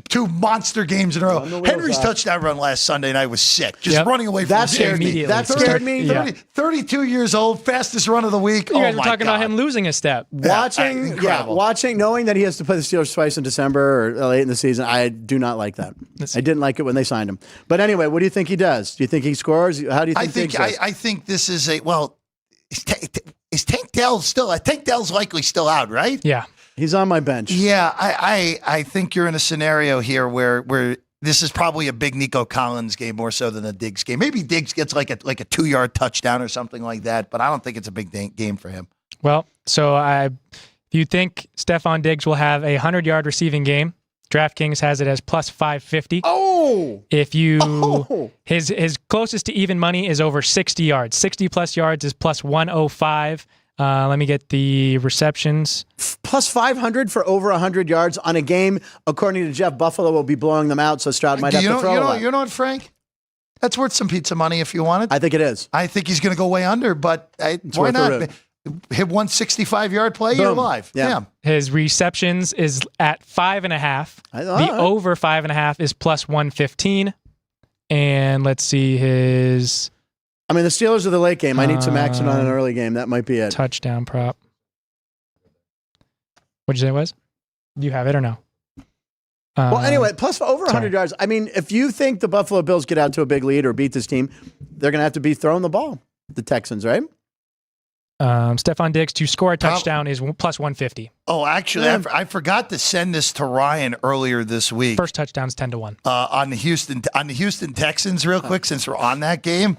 2 monster games in a row. Henry's touchdown run last Sunday night was sick. Just running away from that scared me. That scared me. 32 years old, fastest run of the week. You guys were talking about him losing a step. Watching, knowing that he has to play the Steelers twice in December or late in the season, I do not like that. I didn't like it when they signed him. But anyway, what do you think he does? Do you think he scores? How do you think? I think this is is Tank Dell's likely still out, right? Yeah. He's on my bench. Yeah, I think you're in a scenario here where this is probably a big Nico Collins game more so than a Diggs game. Maybe Diggs gets like a 2-yard touchdown or something like that, but I don't think it's a big game for him. Well, so if you think Stephon Diggs will have a 100-yard receiving game, DraftKings has it as plus 550. Oh! If you his closest to even money is over 60 yards. 60 plus yards is plus 105. Let me get the receptions. Plus 500 for over 100 yards on a game, according to Jeff, Buffalo will be blowing them out, so Stroud might have to throw a lot. You know what, Frank? That's worth some pizza money if you want it. I think it is. I think he's going to go way under, but why not? Hit 165-yard play, you're live. Yeah. His receptions is at 5.5. The over 5.5 is plus 115. And let's see his... I mean, the Steelers are the late game. I need some action on an early game. That might be it. Touchdown prop. What'd you say it was? Do you have it or no? Well, anyway, plus over 100 yards. I mean, if you think the Buffalo Bills get out to a big lead or beat this team, they're going to have to be throwing the ball. The Texans, right? Stephon Diggs to score a touchdown is plus 150. Oh, actually, I forgot to send this to Ryan earlier this week. First touchdown's 10-1. On the Houston Texans, real quick, since we're on that game.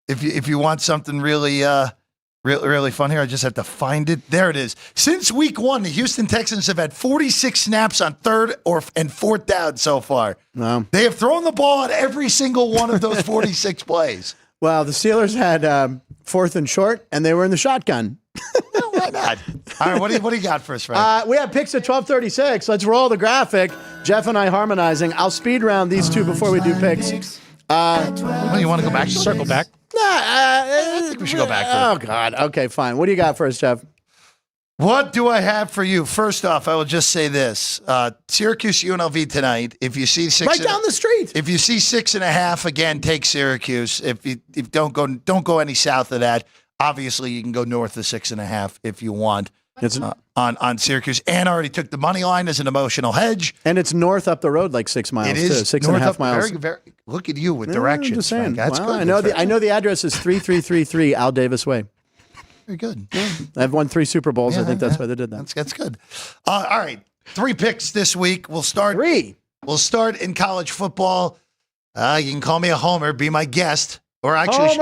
If you want something really fun here, I just have to find it. There it is. Since week 1, the Houston Texans have had 46 snaps on third and fourth down so far. Wow. They have thrown the ball on every single one of those 46 plays. Well, the Steelers had fourth and short, and they were in the shotgun. Well, why not? All right, what do you got for us, Frank? We have picks at 12:36. Let's roll the graphic. Jeff and I harmonizing. I'll speed round these two before we do picks. You want to go back? Circle back. I think we should go back. Oh, God. Okay, fine. What do you got for us, Jeff? What do I have for you? First off, I will just say this. Syracuse UNLV tonight. If you see right down the street. If you see 6.5, again, take Syracuse. If don't go any south of that. Obviously, you can go north of 6.5 if you want. It's on Syracuse. And already took the money line as an emotional hedge. And it's north up the road like 6 miles. It is too. 6.5 miles. Very, very, look at you with directions. Just saying. That's good. I know the address is 3333 Al Davis Way. Very good. I've won 3 Super Bowls. I think that's why they did that. That's good. All right. 3 picks this week. We'll start 3. We'll start in college football. You can call me a homer, be my guest. Or actually,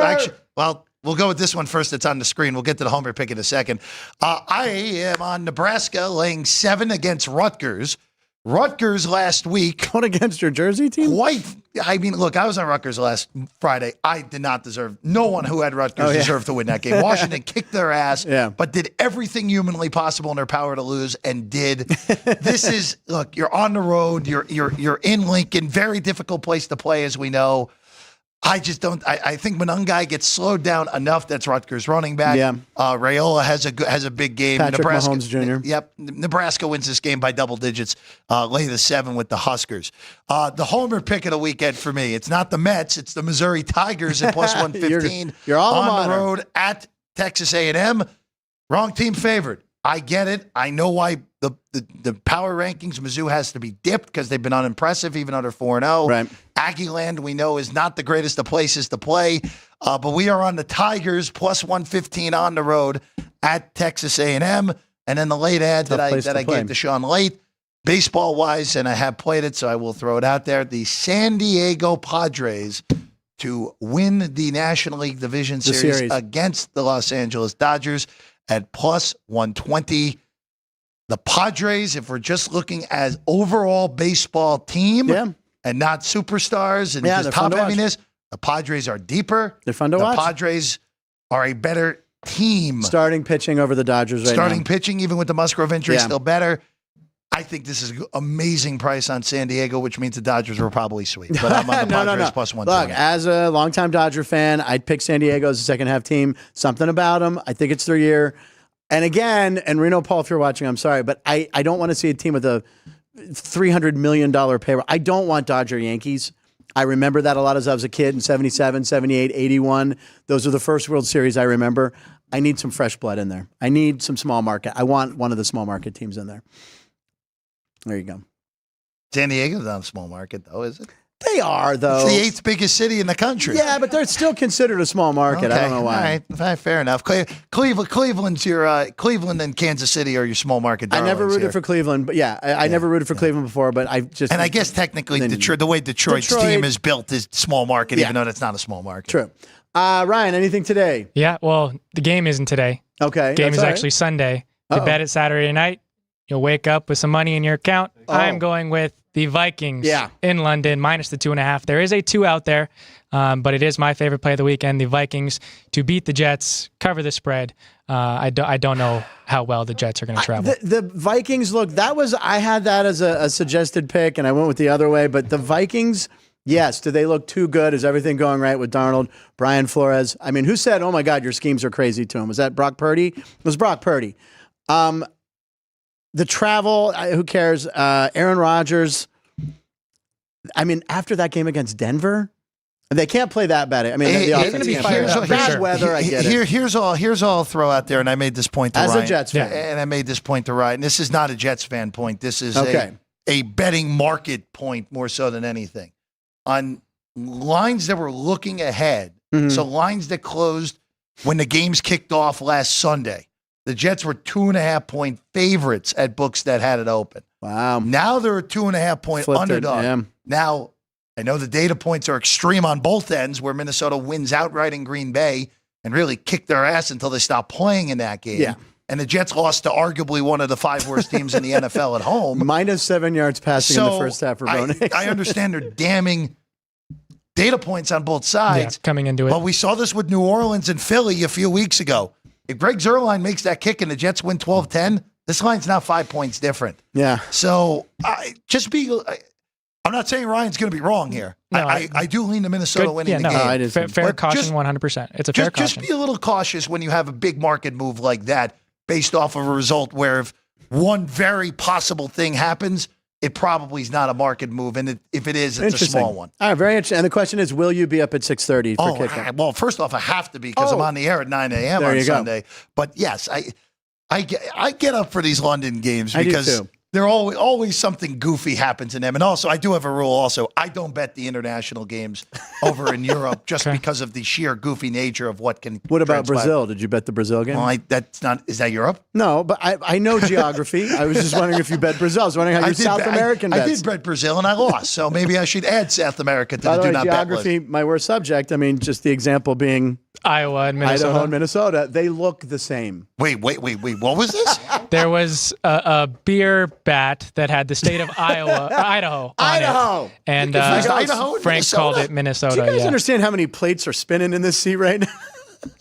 well, we'll go with this one first. It's on the screen. We'll get to the homer pick in a second. I am on Nebraska laying 7 against Rutgers. Rutgers last week. Going against your Jersey team? Look, I was on Rutgers last Friday. I did not deserve, no one who had Rutgers deserved to win that game. Washington kicked their ass, but did everything humanly possible in their power to lose and did. This is, look, you're on the road. You're in Lincoln. Very difficult place to play, as we know. I just don't. I think Monungai gets slowed down enough. That's Rutgers running back. Yeah. Raiola has a big game. Patrick Mahomes Jr. Yep. Nebraska wins this game by double digits. Lay the 7 with the Huskers. The homer pick of the weekend for me. It's not the Mets. It's the Missouri Tigers at plus 115. you're all on the road at Texas A&M. Wrong team favored. I get it. I know why the power rankings, Mizzou has to be dipped because they've been unimpressive even under 4-0. Right. Aggieland, we know, is not the greatest of places to play, but we are on the Tigers plus 115 on the road at Texas A&M. And then the late ad that I gave to Sean Late, baseball-wise, and I have played it, so I will throw it out there, the San Diego Padres to win the National League Division Series against the Los Angeles Dodgers at plus 120. The Padres, if we're just looking as overall baseball team and not superstars and just top heaviness, the Padres are deeper. They're fun to watch. The Padres are a better team. Starting pitching over the Dodgers right now. Starting pitching, even with the Musgrove injury, still better. I think this is an amazing price on San Diego, which means the Dodgers will probably sweep. But I'm on the Padres plus 120. Look, as a longtime Dodger fan, I'd pick San Diego as a second-half team. Something about them. I think it's their year. And again, and Reno Paul, if you're watching, I'm sorry, but I don't want to see a team with a $300 million payroll. I don't want Dodger Yankees. I remember that a lot as I was a kid in 77, 78, 81. Those are the first World Series I remember. I need some fresh blood in there. I need some small market. I want one of the small market teams in there. There you go. San Diego's not a small market, though, is it? They are, though. It's the 8th biggest city in the country. Yeah, but they're still considered a small market. Okay. I don't know why. All right, fair enough. Cleveland's your Cleveland and Kansas City are your small market. I never rooted here. for Cleveland, but I never rooted for Cleveland before. But I just And I guess technically the way Detroit's team is built is small market, even though that's not a small market. True. Ryan, anything today? Yeah, well, the game isn't today. Okay, Game is all right. actually Sunday. You bet it Saturday night. You'll wake up with some money in your account. I'm going with the Vikings in London, minus the 2.5. There is a 2 out there, but it is my favorite play of the weekend. The Vikings to beat the Jets, cover the spread. I don't know how well the Jets are going to travel. The Vikings, look, I had that as a suggested pick, and I went with the other way. But the Vikings, yes, do they look too good? Is everything going right with Darnold, Brian Flores? I mean, who said, oh, my God, your schemes are crazy to him? Was that Brock Purdy? It was Brock Purdy. The travel, who cares? Aaron Rodgers. I mean, after that game against Denver, they can't play that bad. I mean, the offense can't play that bad. Bad weather, I get it. Here's all I'll throw out there, and I made this point to As Ryan. a Jets fan. And I made this point to Ryan. This is not a Jets fan point. This is a betting market point more so than anything. On lines that were looking ahead, so lines that closed when the games kicked off last Sunday. The Jets were 2.5-point favorites at books that had it open. Wow. Now they're a 2.5-point underdog. Yeah. Now, I know the data points are extreme on both ends where Minnesota wins outright in Green Bay and really kick their ass until they stop playing in that game. Yeah. And the Jets lost to arguably one of the 5 worst teams in the NFL at home. Minus 7 yards passing in the first half for Bo Nix. I understand they're damning data points on both sides. Coming into it. But we saw this with New Orleans and Philly a few weeks ago. If Greg Zuerlein makes that kick and the Jets win 12-10, this line's now 5 points different. Yeah. So I'm not saying Ryan's going to be wrong here. No, I do lean to Minnesota winning the game. Fair caution, 100%. It's a fair caution. Just be a little cautious when you have a big market move like that based off of a result where if one very possible thing happens, it probably is not a market move. And if it is, it's a small one. All right, very interesting. And the question is, will you be up at 6:30 for kickoff? Well, first off, I have to be because I'm on the air at 9 a.m. on Sunday. But yes, I get up for these London games because there always something goofy happens in them. And also, I do have a rule also. I don't bet the international games over in Europe just because of the sheer goofy nature of what can What about transpire. Brazil? Did you bet the Brazil game? Well, is that Europe? No, but I know geography. I was just wondering if you bet Brazil. I was wondering how your South American bets. I did bet Brazil and I lost. So maybe I should add South America to By the the do way, not bet geography, list. my worst subject. I mean, just the example being Iowa and Minnesota. Idaho and Minnesota. They look the same. Wait. What was this? There was a beer bat that had the state of Idaho on it. And Idaho and Frank Minnesota? called it Minnesota. Do you guys understand how many plates are spinning in this seat right now?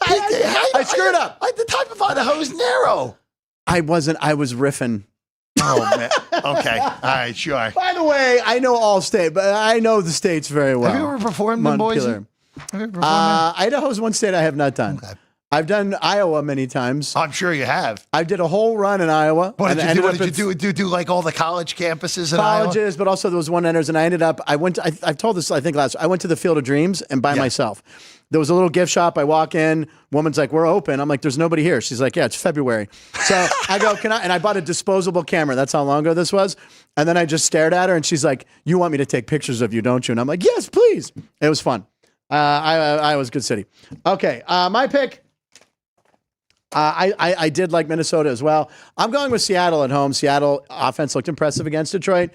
I screwed up. The type of Idaho is narrow. I wasn't. I was riffing. Oh, man. Okay. All right, sure. By the way, I know all state, but I know the states very well. Have you ever performed in Boise? Have you ever performed Idaho's one state I have not done. Okay. I've done Iowa many times. I'm sure you have. I did a whole run in Iowa. What did you do? Did you do like all the college campuses in Iowa? Colleges, but also there was one enters, and I ended up. I've told this I think last. I went to the Field of Dreams and by myself. There was a little gift shop. I walk in. Woman's like, "We're open." I'm like, "There's nobody here." She's like, "Yeah, it's February." So I go, "Can I?" And I bought a disposable camera. That's how long ago this was. And then I just stared at her, and she's like, "You want me to take pictures of you, don't you?" And I'm like, "Yes, please." It was fun. I was a good city. Okay, my pick. I did like Minnesota as well. I'm going with Seattle at home. Seattle offense looked impressive against Detroit,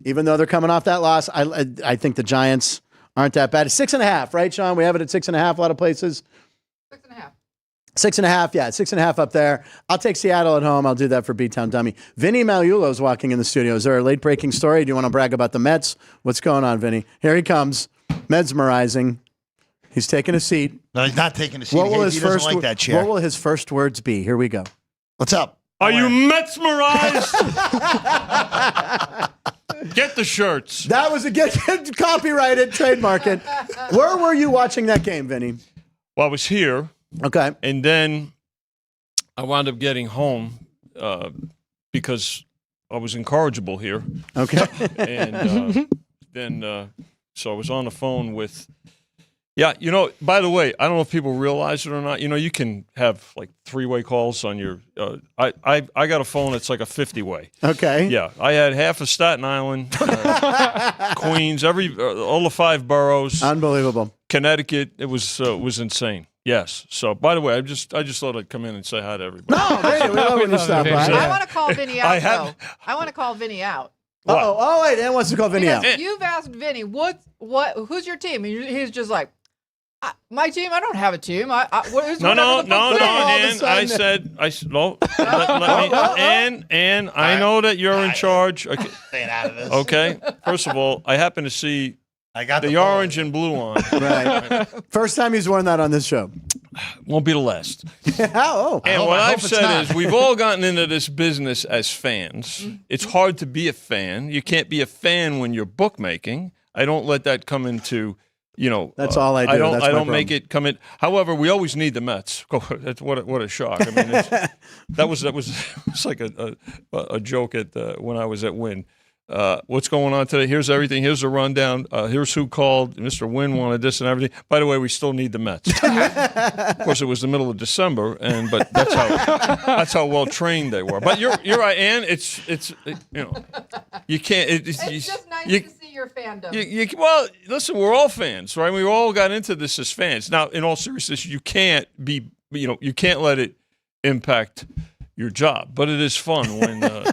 even though they're coming off that loss. I think the Giants aren't that bad. It's 6.5, right, Sean? We have it at 6.5. A lot of places. 6.5. 6.5, yeah, 6.5 up there. I'll take Seattle at home. I'll do that for B-Town Dummy. Vinny Magliulo's walking in the studio. Is there a late breaking story? Do you want to brag about the Mets? What's going on, Vinny? Here he comes, mesmerizing. He's taking a seat. No, he's not taking a seat. He doesn't like that chair. What will his first words be? Here we go. What's up? Are you mesmerized? Get the shirts. That was a get copyrighted, trademark it. Where were you watching that game, Vinny? Well, I was here. Okay. And then I wound up getting home because I was incorrigible here. Okay. And then, so I was on the phone with, Yeah, by the way, I don't know if people realize it or not. You can have like 3-way calls on your. I got a phone that's like a 50-way. Okay. Yeah, I had half of Staten Island, Queens, all the 5 boroughs. Unbelievable. Connecticut. It was insane. Yes. So, by the way, I just thought I'd come in and say hi to everybody. No, Vinny, we love when you stop by. Vinny. I want to call Vinny out. I want to call Vinny out. Oh, wait, Dan wants to call Vinny out. You've asked Vinny, who's your team? And he's just like, my team? I don't have a team. No, Dan. I said, no. And I know that you're in charge. Okay. Staying out of this. Okay. First of all, I happen to see I got the orange and blue on. Right. First time he's worn that on this show. Won't be the last. Oh. And what I've said is we've all gotten into this business as fans. It's hard to be a fan. You can't be a fan when you're bookmaking. I don't let that come into, That's all I do. I don't make it come in. However, we always need the Mets. That's what a shock. I mean, that was it's like a joke at when I was at Wynn. What's going on today? Here's everything. Here's the rundown. Here's who called. Mr. Wynn wanted this and everything. By the way, we still need the Mets. Of course, it was the middle of December, but that's how well trained they were. But you're right, Ann. It's you can't. It's just nice to see your fandom. Well, listen, we're all fans, right? We all got into this as fans. Now, in all seriousness, you can't let it impact your job. But it is fun when.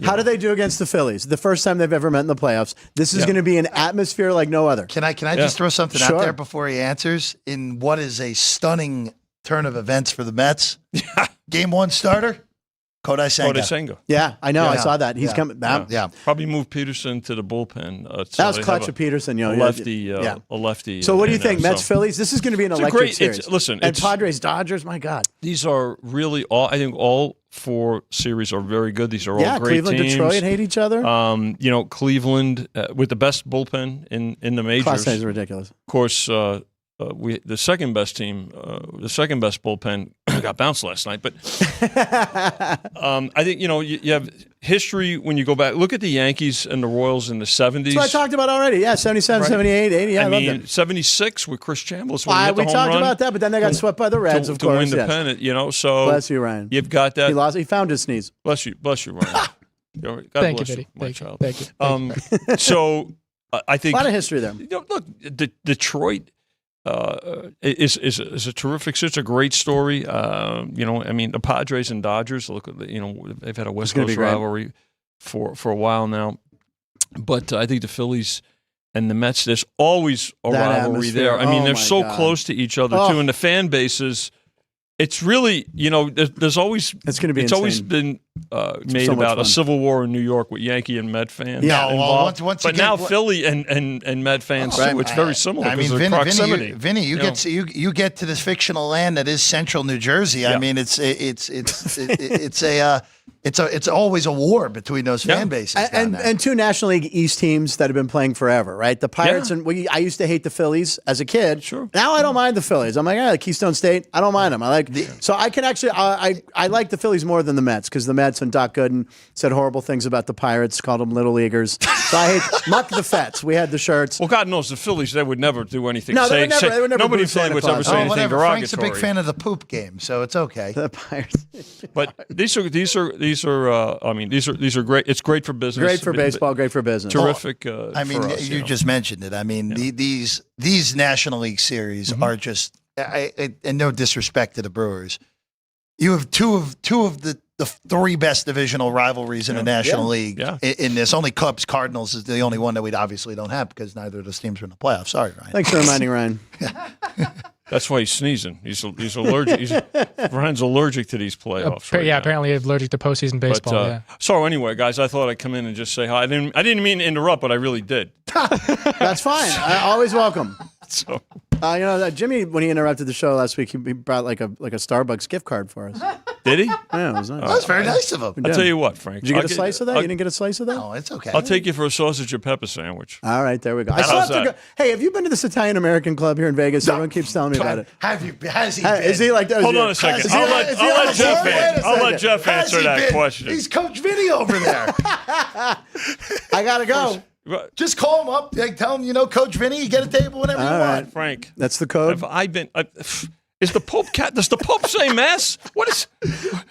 How do they do against the Phillies? The first time they've ever met in the playoffs. This is going to be an atmosphere like no other. Can I just throw something out there before he answers? In what is a stunning turn of events for the Mets? Game 1 starter, Kodai Senga. Yeah, I know. I saw that. He's coming back. Yeah. Probably moved Peterson to the bullpen. That was clutch of Peterson. A lefty. So what do you think? Mets, Phillies? This is going to be an electric series. And Padres, Dodgers, my God. These are really all 4 series are very good. These are all great Cleveland, teams. Detroit hate each other. Cleveland with the best bullpen in the majors. Class A is ridiculous. Of course, the second best team, the second best bullpen got bounced last night. But I think you have history when you go back. Look at the Yankees and the Royals in the 70s. That's what I talked about already. Yeah, 77, right. 78, 80. Yeah, I loved it. 76 with Chris Chambliss. We talked about that, but then they got swept by the Reds, of course. To win the pennant, so. Bless you, Ryan. You've got that. He found his sneeze. Bless you, Ryan. God Thank bless you, Vinny. my child. Thank you. So I think. A lot of history there. Look, Detroit. Is a terrific. It's a great story. The Padres and Dodgers. Look, they've had a West Coast rivalry for a while now. But I think the Phillies and the Mets. There's always a rivalry there. I mean, they're so close to each other too, and the fan bases. It's really, there's always. It's going to be. It's insane. always been made about a civil war in New York with Yankee and Met fans. Yeah, involved. Once but now Philly and Met fans too. It's very similar because of proximity. Vinny, you get to this fictional land that is Central New Jersey. Yeah. I mean, it's always a war between those fan bases. And 2 National League East teams that have been playing forever, right? The Pirates and I used to hate the Phillies as a kid. Sure. Now I don't mind the Phillies. I'm like, Keystone State. I don't mind them. So I can actually I like the Phillies more than the Mets because the Mets and Doc Gooden said horrible things about the Pirates, called them little leaguers. So I hate Muck the Fets. We had the shirts. Well, God knows the Phillies, they would never do anything. No, they would never nobody in Philly would ever say anything derogatory. Frank's a big fan of the poop game, so it's okay. The Pirates. But these are great. It's great for business. Great for baseball. Great for business. Terrific. You just mentioned it. I mean, these National League series are just, and no disrespect to the Brewers, you have two of the 3 best divisional rivalries in the National League. Yeah. In this, only Cubs Cardinals is the only one that we obviously don't have because neither of those teams are in the playoffs. Sorry, Ryan. Thanks for reminding Ryan. That's why he's sneezing. He's allergic. Ryan's allergic to these playoffs. Apparently allergic to postseason baseball. So anyway, guys, I thought I'd come in and just say hi. I didn't mean to interrupt, but I really did. That's fine. Always welcome. So. Jimmy, when he interrupted the show last week, he brought like a Starbucks gift card for us. Did he? Yeah, it was nice. That was very nice of him. I'll tell you what, Frank. Did you get a slice of that? You didn't get a slice of that? No, it's okay. I'll take you for a sausage and pepper sandwich. All right, there we go. I still have to go. Hey, have you been to this Italian American club here in Vegas? Everyone keeps telling me about it. Has he been? Is he like? Hold on a second. I'll let Jeff answer that question. He's Coach Vinny over there. I gotta go. Just call him up. Like, tell him, Coach Vinny, you get a table whenever you want. Frank. That's the code. Have I been? Is the Pope does the Pope say mass? What is?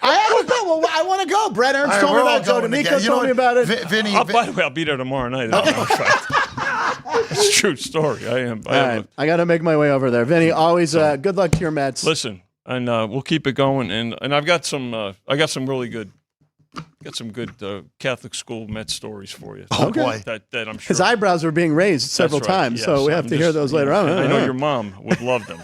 I haven't been. Well, I want to go. Brett Ernst told me about it. Joe D'Amico told me about it. Vinny. By the way, I'll be there tomorrow night. It's a true story. I am. I got to make my way over there. Vinny, always good luck to your Mets. Listen, and we'll keep it going. And I've got some. I got some really good. Got some good Catholic school Met stories for you. Oh, boy. That I'm sure. His eyebrows were being raised several times, yes. so we have to hear those later on. I know your mom would love them.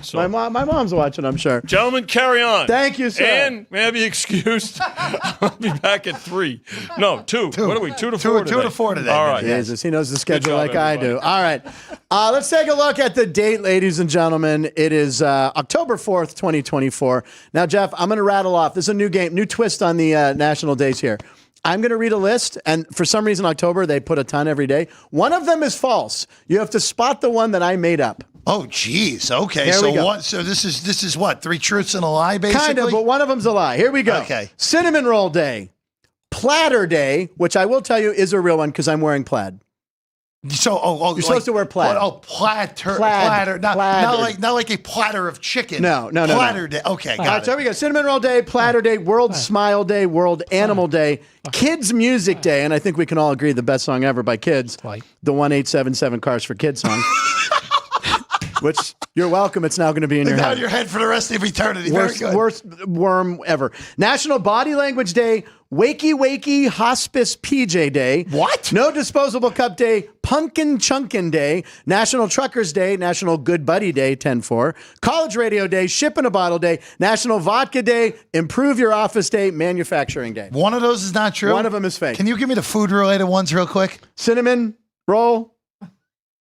So, my mom's watching, I'm sure. Gentlemen, carry on. Thank you, sir. And may I be excused? I'll be back at 3. No, 2. What are we, 2 to 4 today? 2 to 4 today. All right. Jesus, he knows the schedule job, like I do. everybody. All right. Let's take a look at the date, ladies and gentlemen. It is October 4th, 2024. Now, Jeff, I'm going to rattle off. This is a new game, new twist on the national days here. I'm going to read a list, and for some reason, October, they put a ton every day. One of them is false. You have to spot the one that I made up. Oh, geez. Okay. Here we go. So this is what? 3 truths and a lie, basically? Kind of, but one of them's a lie. Here we go. Okay. Cinnamon Roll Day. Platter Day, which I will tell you is a real one because I'm wearing plaid. So, you're supposed to wear plaid. Platter. Not like a platter of chicken. No. Platter day. Okay, got it. So here we go. Cinnamon Roll Day, Platter Day, World Smile Day, World Animal Day, Kids Music Day, and I think we can all agree the best song ever by Kids, the 1877 Cars for Kids song. Which, you're welcome, it's now going to be in your head. Down your head for the rest of eternity. Worst worm ever. National Body Language Day, Wakey Wakey Hospice PJ Day. What? No Disposable Cup Day, Punkin' Chunkin' Day, National Truckers Day, National Good Buddy Day, 10-4, College Radio Day, Ship in a Bottle Day, National Vodka Day, Improve Your Office Day, Manufacturing Day. One of those is not true? One of them is fake. Can you give me the food-related ones real quick? Cinnamon Roll,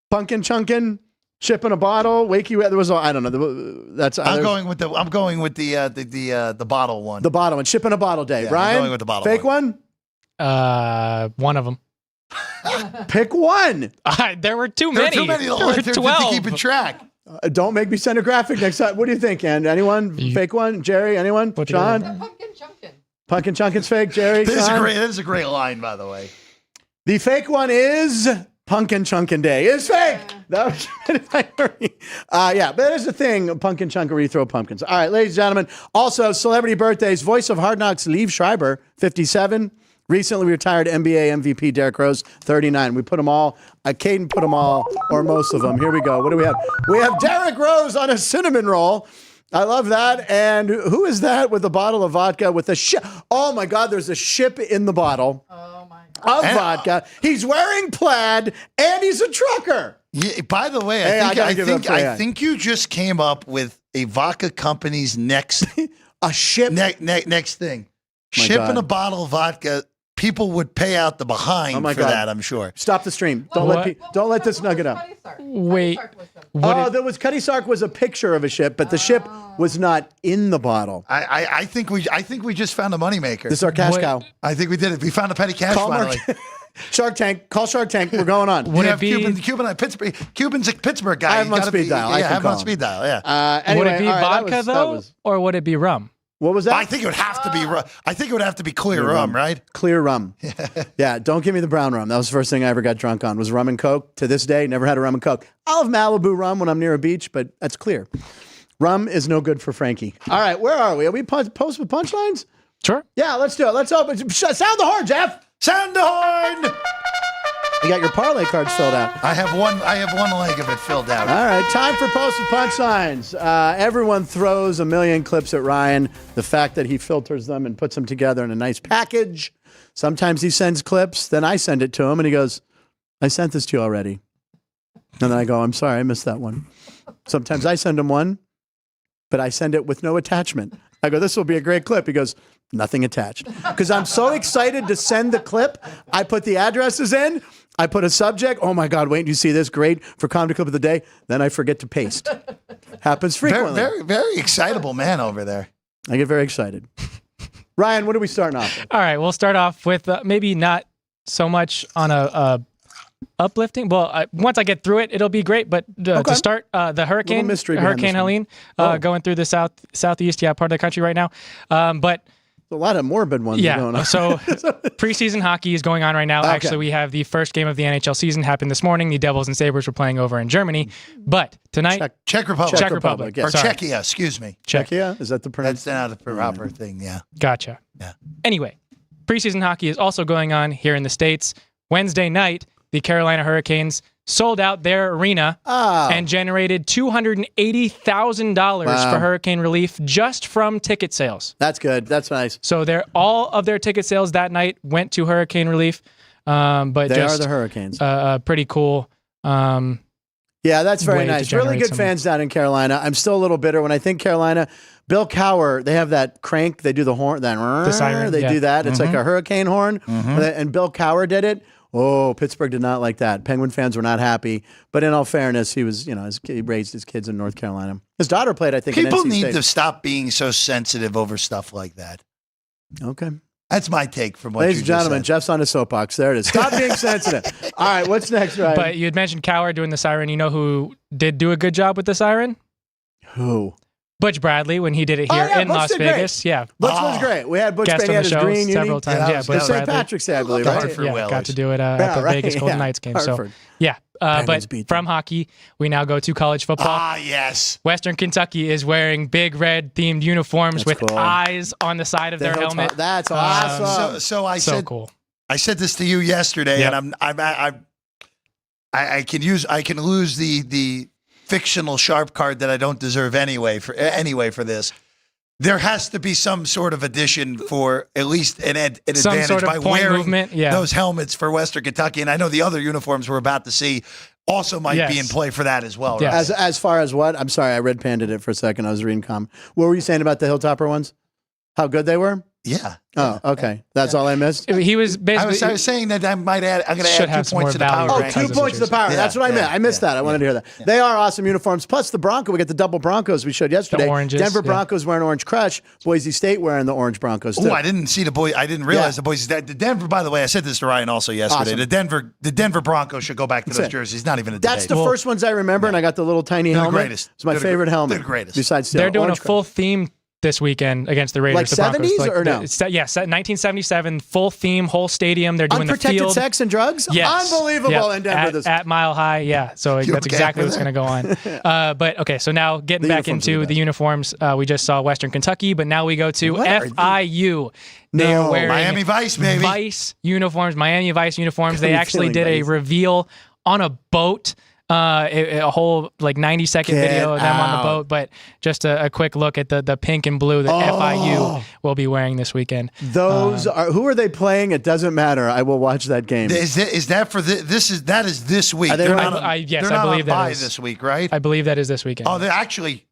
Punkin' Chunkin', Ship in a Bottle, Wakey. There was I don't know. That's I'm going with the bottle one. The bottle one. Ship in a Bottle Day. Yeah, Ryan, I'm going with the bottle fake one. One of them. Pick one. There were too There are many. too many There were to 12. keep in track. Don't make me send a graphic next time. What do you think, and anyone? Fake one? Jerry? Anyone? Sean? Pumpkin chunkin'. Punkin' Chunkin's fake. Jerry? This Sean? is a great line, by the way. The fake one is Punkin' Chunkin' Day. It's fake. That was yeah, but there's a thing, Punkin' Chunkin' where you throw pumpkins. All right, ladies and gentlemen. Also, celebrity birthdays. Voice of Hard Knocks, Liev Schreiber, 57. Recently retired NBA MVP Derrick Rose, 39. We put them all. Caden put them all, or most of them. Here we go. What do we have? We have Derrick Rose on a cinnamon roll. I love that. And who is that with a bottle of vodka with a ship? Oh, my God, there's a ship in the bottle. Oh, my God. Of vodka. He's wearing plaid, and he's a trucker. Yeah, by the way, Hey, I think you just came up with a vodka company's next a ship next thing. My Ship God. in a bottle of vodka. People would pay out the behind for that, I'm sure. Stop the stream. Don't let this nugget up. Wait. Cutty Sark was a picture of a ship, but the ship was not in the bottle. I think we just found a moneymaker. This is our cash cow. I think we did it. We found a petty cash finally. Shark Tank. Call Shark Tank. We're going on. Would it be Cuban's a Pittsburgh guy. I have him on speed dial. Yeah, I have him on speed dial. Yeah. Anyway, would it be vodka though, or would it be rum? What was that? I think it would have to be rum. I think it would have to be clear rum, right? Clear rum. Yeah, don't give me the brown rum. That was the first thing I ever got drunk on was rum and Coke. To this day, never had a rum and Coke. I'll have Malibu rum when I'm near a beach, but that's clear. Rum is no good for Frankie. All right, where are we? Are we post with punchlines? Sure. Yeah, let's do it. Let's open. Sound the horn, Jeff. Sound the horn. You got your parlay cards filled out. I have one leg of it filled out. All right, time for Post with Punchlines. Everyone throws a million clips at Ryan. The fact that he filters them and puts them together in a nice package. Sometimes he sends clips, then I send it to him, and he goes, I sent this to you already. And then I go, I'm sorry, I missed that one. Sometimes I send him one, but I send it with no attachment. I go, this will be a great clip. He goes, nothing attached. Because I'm so excited to send the clip, I put the addresses in, I put a subject. Oh my God, wait till you see this. Great for comedy clip of the day. Then I forget to paste. Happens frequently. Very, very excitable man over there. I get very excited. Ryan, what are we starting off with? All right, we'll start off with maybe not so much on a uplifting. Well, once I get through it, it'll be great. But to start, the hurricane, Hurricane Helene, going through the southeast, part of the country right now. But A lot of morbid ones going on. So preseason hockey is going on right now. Okay. Actually, we have the first game of the NHL season happened this morning. The Devils and Sabres were playing over in Germany. But tonight, Czech Republic. Czech Republic. Or Sorry. Czechia, excuse me. Czechia? Is that the That's pronunciation? not a proper thing, yeah. Gotcha. Yeah. Anyway, preseason hockey is also going on here in the States. Wednesday night, the Carolina Hurricanes sold out their arena and generated $280,000 for hurricane relief just from ticket sales. That's good. That's nice. So all of their ticket sales that night went to hurricane relief. But They just are the Hurricanes. pretty cool. Yeah, that's very way to nice. Really generate good some- fans down in Carolina. I'm still a little bitter when I think Carolina. Bill Cowher, they have that crank. They do the horn, the siren, They yeah. do that. It's like a hurricane horn. And Bill Cowher did it. Oh, Pittsburgh did not like that. Penguin fans were not happy. But in all fairness, he was, he raised his kids in North Carolina. His daughter played, I think, People in NC need State. to stop being so sensitive over stuff like that. Okay. That's my take from what Ladies you and just gentlemen, said. Jeff's on a soapbox. There it is. Stop being sensitive. All right, what's next, Ryan? But you had mentioned Cowher doing the siren. You know who did do a good job with the siren? Who? Butch Bradley when he did it here in Butch Las did great. Vegas. Yeah. Butch was great. We had Butch Guest Bailey on had the his show green several uni. times. Yeah, Yeah, that was Butch St. Bradley. Patrick's Day, I believe, Got right? to for Yeah, Whalers. got to do it at the right. Vegas Golden Yeah. Knights game. Hartford. So, yeah. Penguins But beat from them. hockey, we now go to college football. Ah, yes. Western Kentucky is wearing big red themed uniforms That's with cool. eyes on the side of their helmet. That's awesome. So I So said cool. I said this to you yesterday, Yep. and I can lose the fictional sharp card that I don't deserve anyway for this. There has to be some sort of addition for at least an Some advantage sort of by point wearing movement, yeah. those helmets for Western Kentucky, and I know the other uniforms we're about to see also might be in play for that as well. Yes. Right? As far as what? I'm sorry, I red panded it for a second. I was reading What were you saying about the Hilltopper ones? How good they were? Yeah. Oh, okay. That's all I missed. He was basically. I was saying that I might add. I'm going to Should add 2 have some points to more the power value. Oh, rank. 2 points to the power. Yeah, That's what I meant. I missed that. I wanted to hear that. They are awesome uniforms. Plus the Bronco. We got the double Broncos we showed yesterday. oranges, Denver yeah. Broncos wearing orange crush. Boise State wearing the orange Broncos too. Oh, I didn't see the boy. I didn't realize Yeah. the boys. The Denver. By the way, I said this to Ryan also yesterday. Awesome. The Denver Broncos should go back to those it. jerseys. Not even a That's debate. the first ones I remember, and I got the little tiny They're the helmet. greatest. It's my They're the favorite gr- helmet. they're the greatest. Besides They're doing a orange full theme this weekend against the Raiders. Like the Broncos. 70s or no? 1977 full theme, whole stadium. They're doing Unprotected the field. sex and drugs? Yes. Unbelievable Yep. in Denver. At Mile High, yeah. So that's okay exactly with what's going to go on. But okay, so now getting The back uniforms are into the the best. uniforms, we just saw Western Kentucky, but now we go to What are FIU. They No. are wearing Miami Vice, baby. Vice uniforms, Miami Vice uniforms. They I'm actually feeling did a Vice. reveal on a boat. A whole 90-second Get video of them on out. the boat, but just a quick look at the pink and blue that FIU will be wearing this weekend. Those are who are they playing? It doesn't matter. I will watch that game. Is that for that is this week? Are they They're running- not on- yes, they're I not believe on that bye is. this week, right? I believe that is this weekend. Oh, they're actually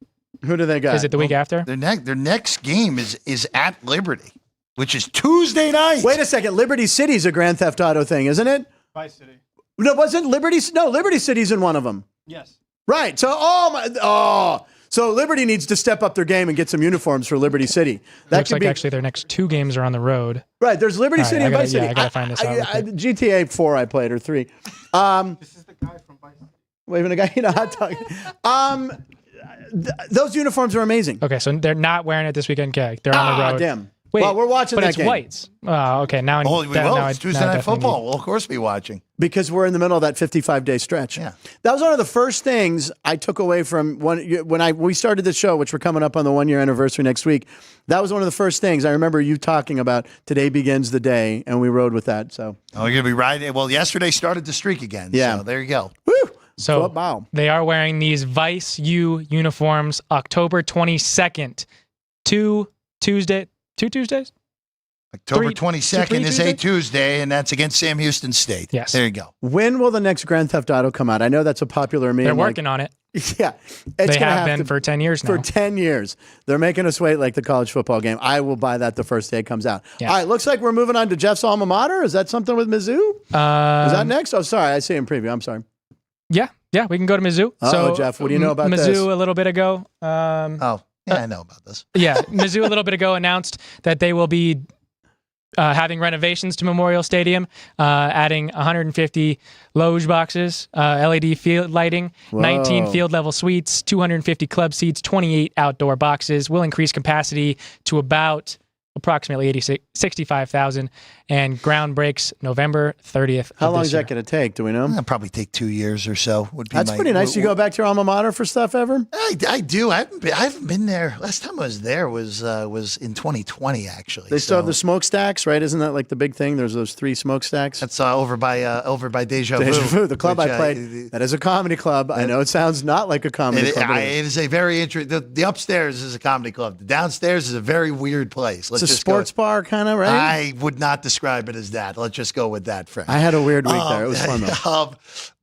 Who do they got? Is it the week after? their next game is at Liberty, which is Tuesday night. Wait a second. Liberty City's a Grand Theft Auto thing, isn't it? Vice City. No, wasn't Liberty? No, Liberty City's in one of them. Yes. Right. So, so Liberty needs to step up their game and get some uniforms for Liberty City. That Looks could like be actually their next 2 games are on the road. right. There's Liberty All right, City I and gotta- Vice City. yeah, I gotta find this out real quick. GTA 4 I played or 3. This is the guy from Vice City. Wait a minute, guy. Hot dog. Those uniforms are amazing. Okay, so they're not wearing it this weekend. Okay, they're on the road. Damn. Wait, well, we're watching but that it's game whites. Oh, okay. Now, Oh, we now will. I- It's Tuesday now I night definitely football. need- We'll of course be watching. because we're in the middle of that 55-day stretch. Yeah. That was one of the first things I took away from when we started the show, which we're coming up on the 1-year anniversary next week. That was one of the first things I remember you talking about. Today begins the day, and we rode with that. So, Oh, you're gonna be riding. Well, yesterday started the streak again. Yeah. So there you go. woo. So Wow. they are wearing these Vice U uniforms October 22nd. Two Tuesdays? October Three 22nd is a Tuesdays? Tuesday, and that's against Sam Houston State. Yes. There you go. When will the next Grand Theft Auto come out? I know that's a popular meme. They're working on it. Yeah, it's They gonna have been to- for 10 years now. For 10 years. They're making us wait like the college football game. I will buy that the first day it comes out. Yeah. All right, looks like we're moving on to Jeff's alma mater. Is that something with Mizzou? Is that next? Oh, sorry. I see in preview. I'm sorry. Yeah, we can go to Mizzou. Uh-oh, Jeff, what do you know about Mizzou this? a little bit ago. Oh, yeah, I know about this. Yeah, Mizzou a little bit ago announced that they will be having renovations to Memorial Stadium, adding 150 loge boxes, LED field lighting, 19 field level suites, 250 club seats, 28 outdoor boxes. Will increase capacity to about approximately 65,000, and ground breaks November 30th. How long is that going to take? Do we know? It'll probably take 2 years or so. That's pretty nice. You go back to your alma mater for stuff ever? I do. I haven't been there. Last time I was there was in 2020, actually. They still have the smokestacks, right? Isn't that like the big thing? There's those 3 smokestacks. That's over by Deja Vu. Deja Vu, the club I played. That is a comedy club. I know it sounds not like a comedy club. It is a very interesting. The upstairs is a comedy club. The downstairs is a very weird place. It's a sports bar, kind of, right? I would not describe it as that. Let's just go with that, Frank. I had a weird week there. It was fun though.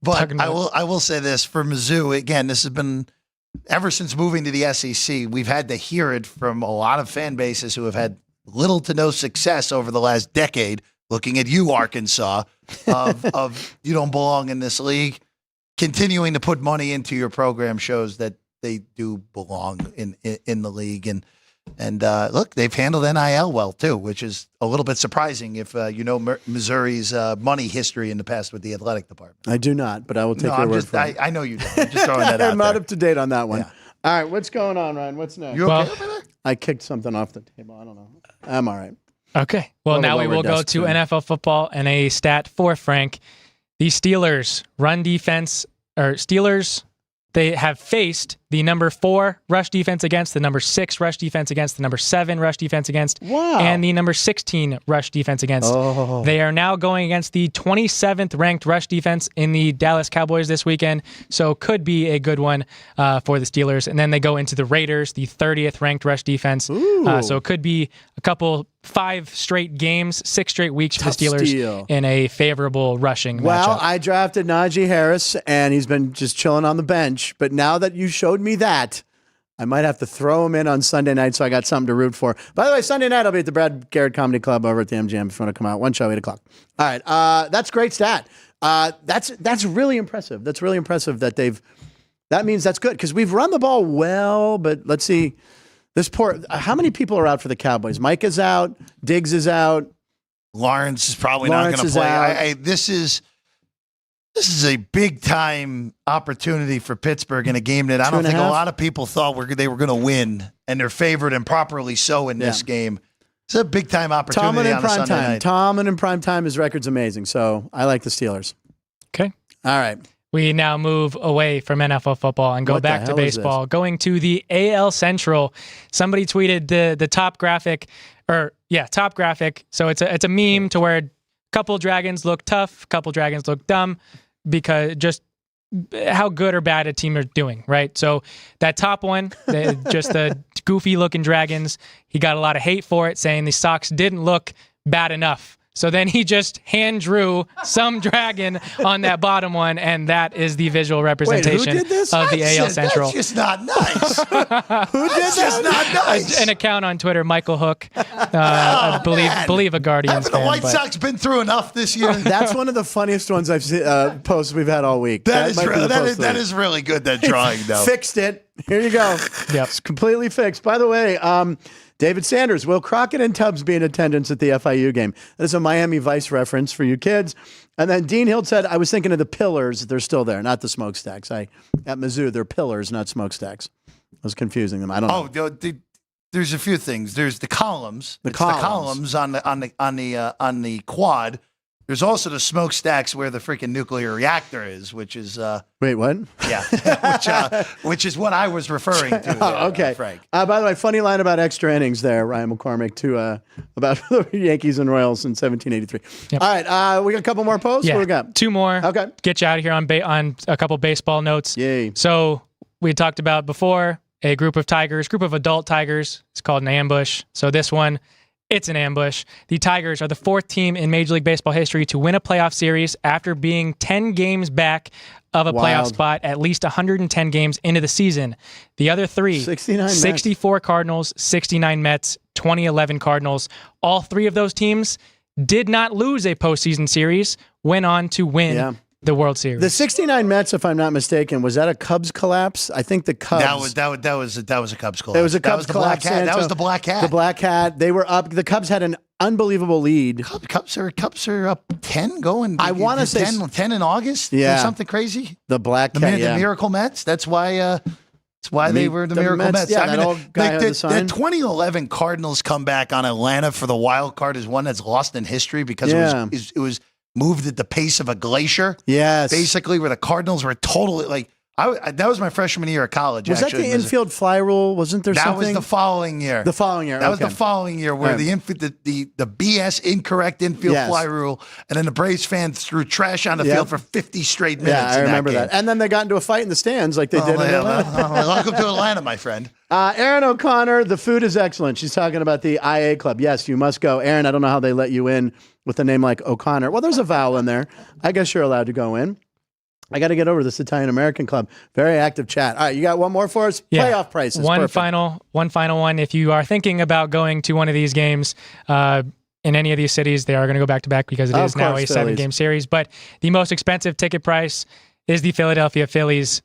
But I will say this for Mizzou again. This has been ever since moving to the SEC. We've had to hear it from a lot of fan bases who have had little to no success over the last decade. Looking at you, Arkansas, of you don't belong in this league. Continuing to put money into your program shows that they do belong in the league. And look, they've handled NIL well, too, which is a little bit surprising if you know Missouri's money history in the past with the athletic department. I do not, but I will take your word for it. I know you don't. I'm just throwing that out I'm not up to date on that one. Yeah. All right, what's going on, Ryan? What's next? You okay over there? I kicked something off the table. I don't know. I'm all right. Okay. Well, now we will go to NFL football and a stat for Frank. The Steelers they have faced the number 4 rush defense against, the number 6 rush defense against, the number 7 rush defense against, and the number 16 rush defense against. Oh. They are now going against the 27th ranked rush defense in the Dallas Cowboys this weekend, so could be a good one for the Steelers. And then they go into the Raiders, the 30th ranked rush defense. So it could be a couple 5 straight games, 6 straight weeks for the Steelers in a favorable rushing matchup. I drafted Najee Harris, and he's been just chilling on the bench. But now that you showed me that, I might have to throw him in on Sunday night so I got something to root for. By the way, Sunday night I'll be at the Brad Garrett Comedy Club over at the MGM if you want to come out. One show, 8 o'clock. All right, that's a great stat. That's really impressive. That's really impressive that that means that's good because we've run the ball well, but let's see. How many people are out for the Cowboys? Mike is out. Diggs is out. Lawrence is probably not going to play. This is a big time opportunity for Pittsburgh in a game that I don't think a lot of people thought they were going to win, and they're favored and properly so in this game. It's a big time opportunity on a Sunday night. Tomlin in prime time, his record's amazing. So I like the Steelers. Okay. All right. We now move away from NFL football and go back to baseball. Going to the AL Central. Somebody tweeted the top graphic, top graphic. So it's a meme to where a couple dragons look tough, a couple dragons look dumb, because just how good or bad a team are doing, right? So that top one, just the goofy looking dragons, he got a lot of hate for it, saying the Sox didn't look bad enough. So then he just hand drew some dragon on that bottom one, and that is the visual representation of the AL Central. That's just not nice. Who did that? Just not nice. An account on Twitter, Michael Hook, I believe a Guardians fan. Haven't the White Sox been through enough this year? That's one of the funniest ones I've seen, posts we've had all week. That is really good, that drawing, though. Fixed it. Here you go. Yep. It's completely fixed. By the way, David Sanders, will Crockett and Tubbs be in attendance at the FIU game? That is a Miami Vice reference for you kids. And then Dean Hilt said, I was thinking of the pillars. They're still there, not the smokestacks. At Mizzou, they're pillars, not smokestacks. I was confusing them. I don't know. There's a few things. There's the columns. The columns on the quad. There's also the smokestacks where the freaking nuclear reactor is, which is wait, what? Yeah, which is what I was referring to. Okay, Frank. By the way, funny line about extra innings there, Ryan McCormick, about the Yankees and Royals in 1783. Yep. All right, we got a couple more posts. Yeah, what we got? 2 more. Okay, get you out of here on a couple baseball notes. Yay! So we talked about before a group of adult tigers. It's called an ambush. So this one. It's an ambush. The Tigers are the 4th team in Major League Baseball history to win a playoff series after being 10 games back of a playoff spot at least 110 games into the season. The other 3, 64 Mets. Cardinals, 69 Mets, 2011 Cardinals. All 3 of those teams did not lose a postseason series, went on to win the World Series. The 69 Mets, if I'm not mistaken, was that a Cubs collapse? I think the Cubs. That was a Cubs collapse. It was a Cubs collapse. That was the black hat. The black hat. They were up. The Cubs had an unbelievable lead. Cubs are up 10 going. I want to say 10 in August. Yeah, or something crazy. The black hat. The Miracle Mets. That's why. That's why they were the Miracle Mets. Yeah, that old guy had the sign. The 2011 Cardinals comeback on Atlanta for the wild card is one that's lost in history because it was moved at the pace of a glacier. Yes. Basically, where the Cardinals were totally like, that was my freshman year of college. Was that the infield fly rule? Wasn't there something? That was the following year. The following year. That was the following year where the BS incorrect infield fly rule, and then the Braves fans threw trash on the field for 50 straight minutes. Yeah, I remember that. And then they got into a fight in the stands like they did in Atlanta. Welcome to Atlanta, my friend. Erin O'Connor, the food is excellent. She's talking about the IA Club. Yes, you must go. Erin, I don't know how they let you in with a name like O'Connor. Well, there's a vowel in there. I guess you're allowed to go in. I got to get over this Italian-American club. Very active chat. All right, you got one more for us? Yeah. Playoff prices. One Perfect. final one. If you are thinking about going to one of these games in any of these cities, they are going to go back-to-back because it is now a 7-game series. But the most expensive ticket price is the Philadelphia Phillies,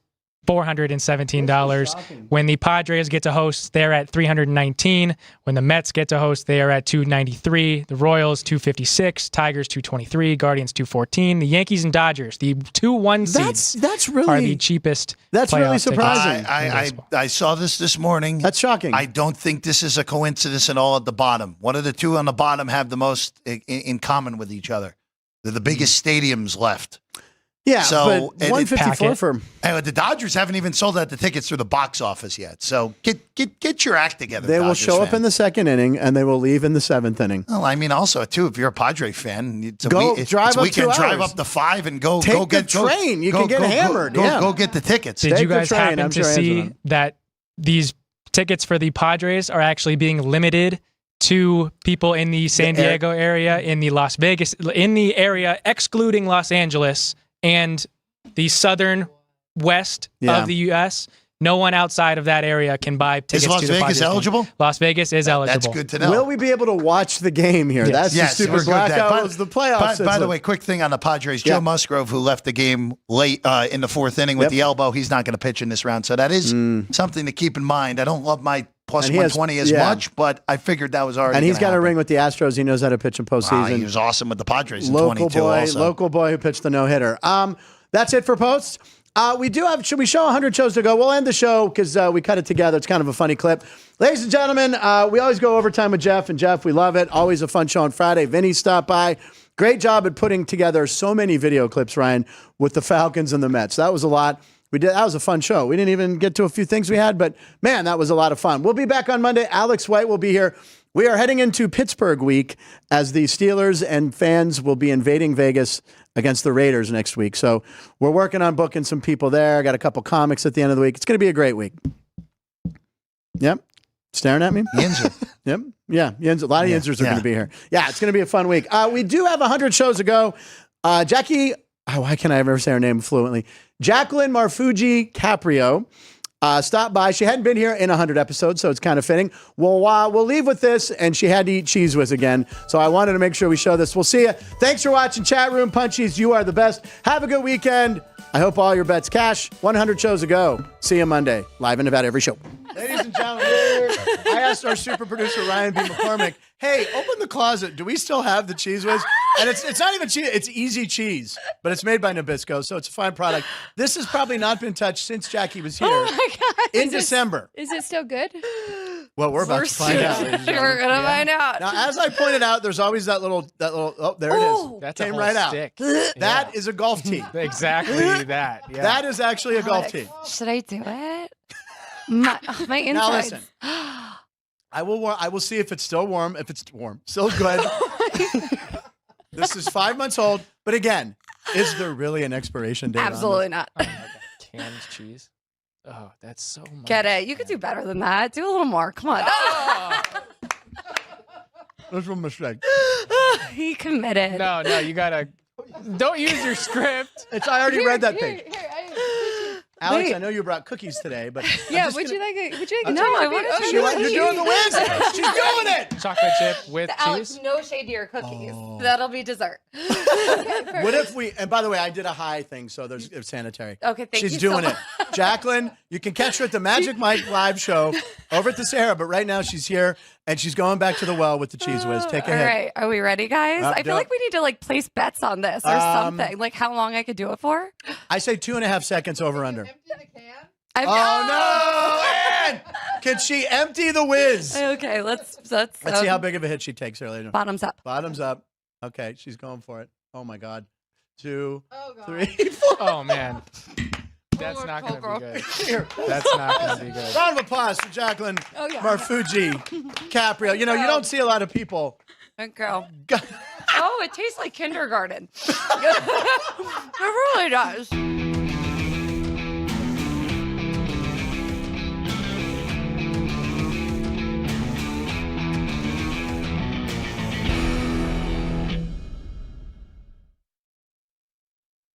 $417. When the Padres get to host, they're at $319. When the Mets get to host, they are at $293. The Royals, $256. Tigers, $223. Guardians, $214. The Yankees and Dodgers, the 2-1 seeds, that's really, are the cheapest. That's really surprising. I saw this morning. That's shocking. I don't think this is a coincidence at all at the bottom. One of the two on the bottom have the most in common with each other. They're the biggest stadiums left. Yeah, so but $154 for. Anyway, the Dodgers haven't even sold out the tickets through the box office yet. So get your act together. They will Dodgers show up in the second inning and they will leave in the 7th inning. Well, I mean, also too, if you're a Padre fan, it's drive up 2 hours. Drive up the 5 and go Take get the train. You can get hammered. Go get the tickets. Did you guys happen to see that these tickets for the Padres are actually being limited to people in the San Diego area, in the Las Vegas, in the area excluding Los Angeles and the southern west of the U.S.? No one outside of that area can buy tickets to the Padres. Is Las Vegas eligible? Las Vegas is eligible. That's good to know. Will we be able to watch the game here? Yes. That's the stupid blackout. Was the playoffs. By the way, quick thing on the Padres. Joe Musgrove, who left the game late in the 4th inning with the elbow, he's not going to pitch in this round. So that is something to keep in mind. I don't love my plus 120 as much, but I figured that was already. And he's got a ring with the Astros. He knows how to pitch in postseason. He was awesome with the Padres in 22 also. Local boy who pitched the no-hitter. That's it for posts. We do have, should we show 100 shows to go? We'll end the show because we cut it together. It's kind of a funny clip. Ladies and gentlemen, we always go overtime with Jeff, and Jeff, we love it. Always a fun show on Friday. Vinny stopped by. Great job at putting together so many video clips, Ryan, with the Falcons and the Mets. That was a lot. That was a fun show. We didn't even get to a few things we had, but man, that was a lot of fun. We'll be back on Monday. Alex White will be here. We are heading into Pittsburgh week as the Steelers and fans will be invading Vegas against the Raiders next week. So we're working on booking some people there. I got a couple comics at the end of the week. It's going to be a great week. Yep. Staring at me? Yinzer. Yep. Yeah. Yinzer. A lot of Yinzers are going to be here. Yeah, it's going to be a fun week. We do have 100 shows to go. Jackie, why can't I ever say her name fluently? Jacqueline Marfuji Caprio stopped by. She hadn't been here in 100 episodes, so it's kind of fitting. We'll leave with this, and she had to eat Cheese Whiz again, so I wanted to make sure we show this. We'll see you. Thanks for watching Chat Room Punchies. You are the best. Have a good weekend. I hope all your bets cash. 100 shows to go. See you Monday. Live in about every show. Ladies and gentlemen, I asked our super producer, Ryan B. McCormick, hey, open the closet. Do we still have the Cheese Whiz? And it's not even cheese. It's easy cheese, but it's made by Nabisco, so it's a fine product. This has probably not been touched since Jackie was here. Oh, my God. In December. Is it still good? Well, we're about to find out. We're going to find out. Now, as I pointed out, there's always that little, oh, there it is. That's came a whole right stick. out. That is a golf tee. Exactly that. Yeah. That is actually a golf tee. Should I do it? My insides. Now listen. I will see if it's still warm. If it's warm, still good. This is 5 months old. But again, is there really an expiration date? Absolutely not. Oh my God. Canned cheese. Oh, that's so much. Get it. You could do better than that. Do a little more. Come on. That's a mistake. He committed. No, you gotta. Don't use your script. I already read that page. Here, Alex, wait. I know you brought cookies today, but Yeah, would you like a No, I want to You're doing the whiz. She's doing it. Chocolate chip with Alex, cheese. no shade to your cookies. That'll be dessert. What if we? And by the way, I did a high thing, so there's it's sanitary. Okay, thank She's you so doing much. it. Jacqueline, you can catch her at the Magic Mike live show over at the Sahara, but right now she's here and she's going back to the well with the cheese whiz. Take a hit. All right, are we ready, guys? I do feel it. like we need to place bets on this or something. Like how long I could do it for. I say 2.5 seconds over under. Oh, no! And can she empty the whiz? Okay, let's see how big of a hit she takes earlier. Bottoms up. Bottoms up. Okay, she's going for it. Oh, my God. 2, Oh, God. 3, 4. Oh, man. That's not going to be good. Here. That's not going to be good. Round of applause for Jacqueline Marfuji Caprio. You know, you don't see a lot of people. Go. Oh, it tastes like kindergarten. It really does.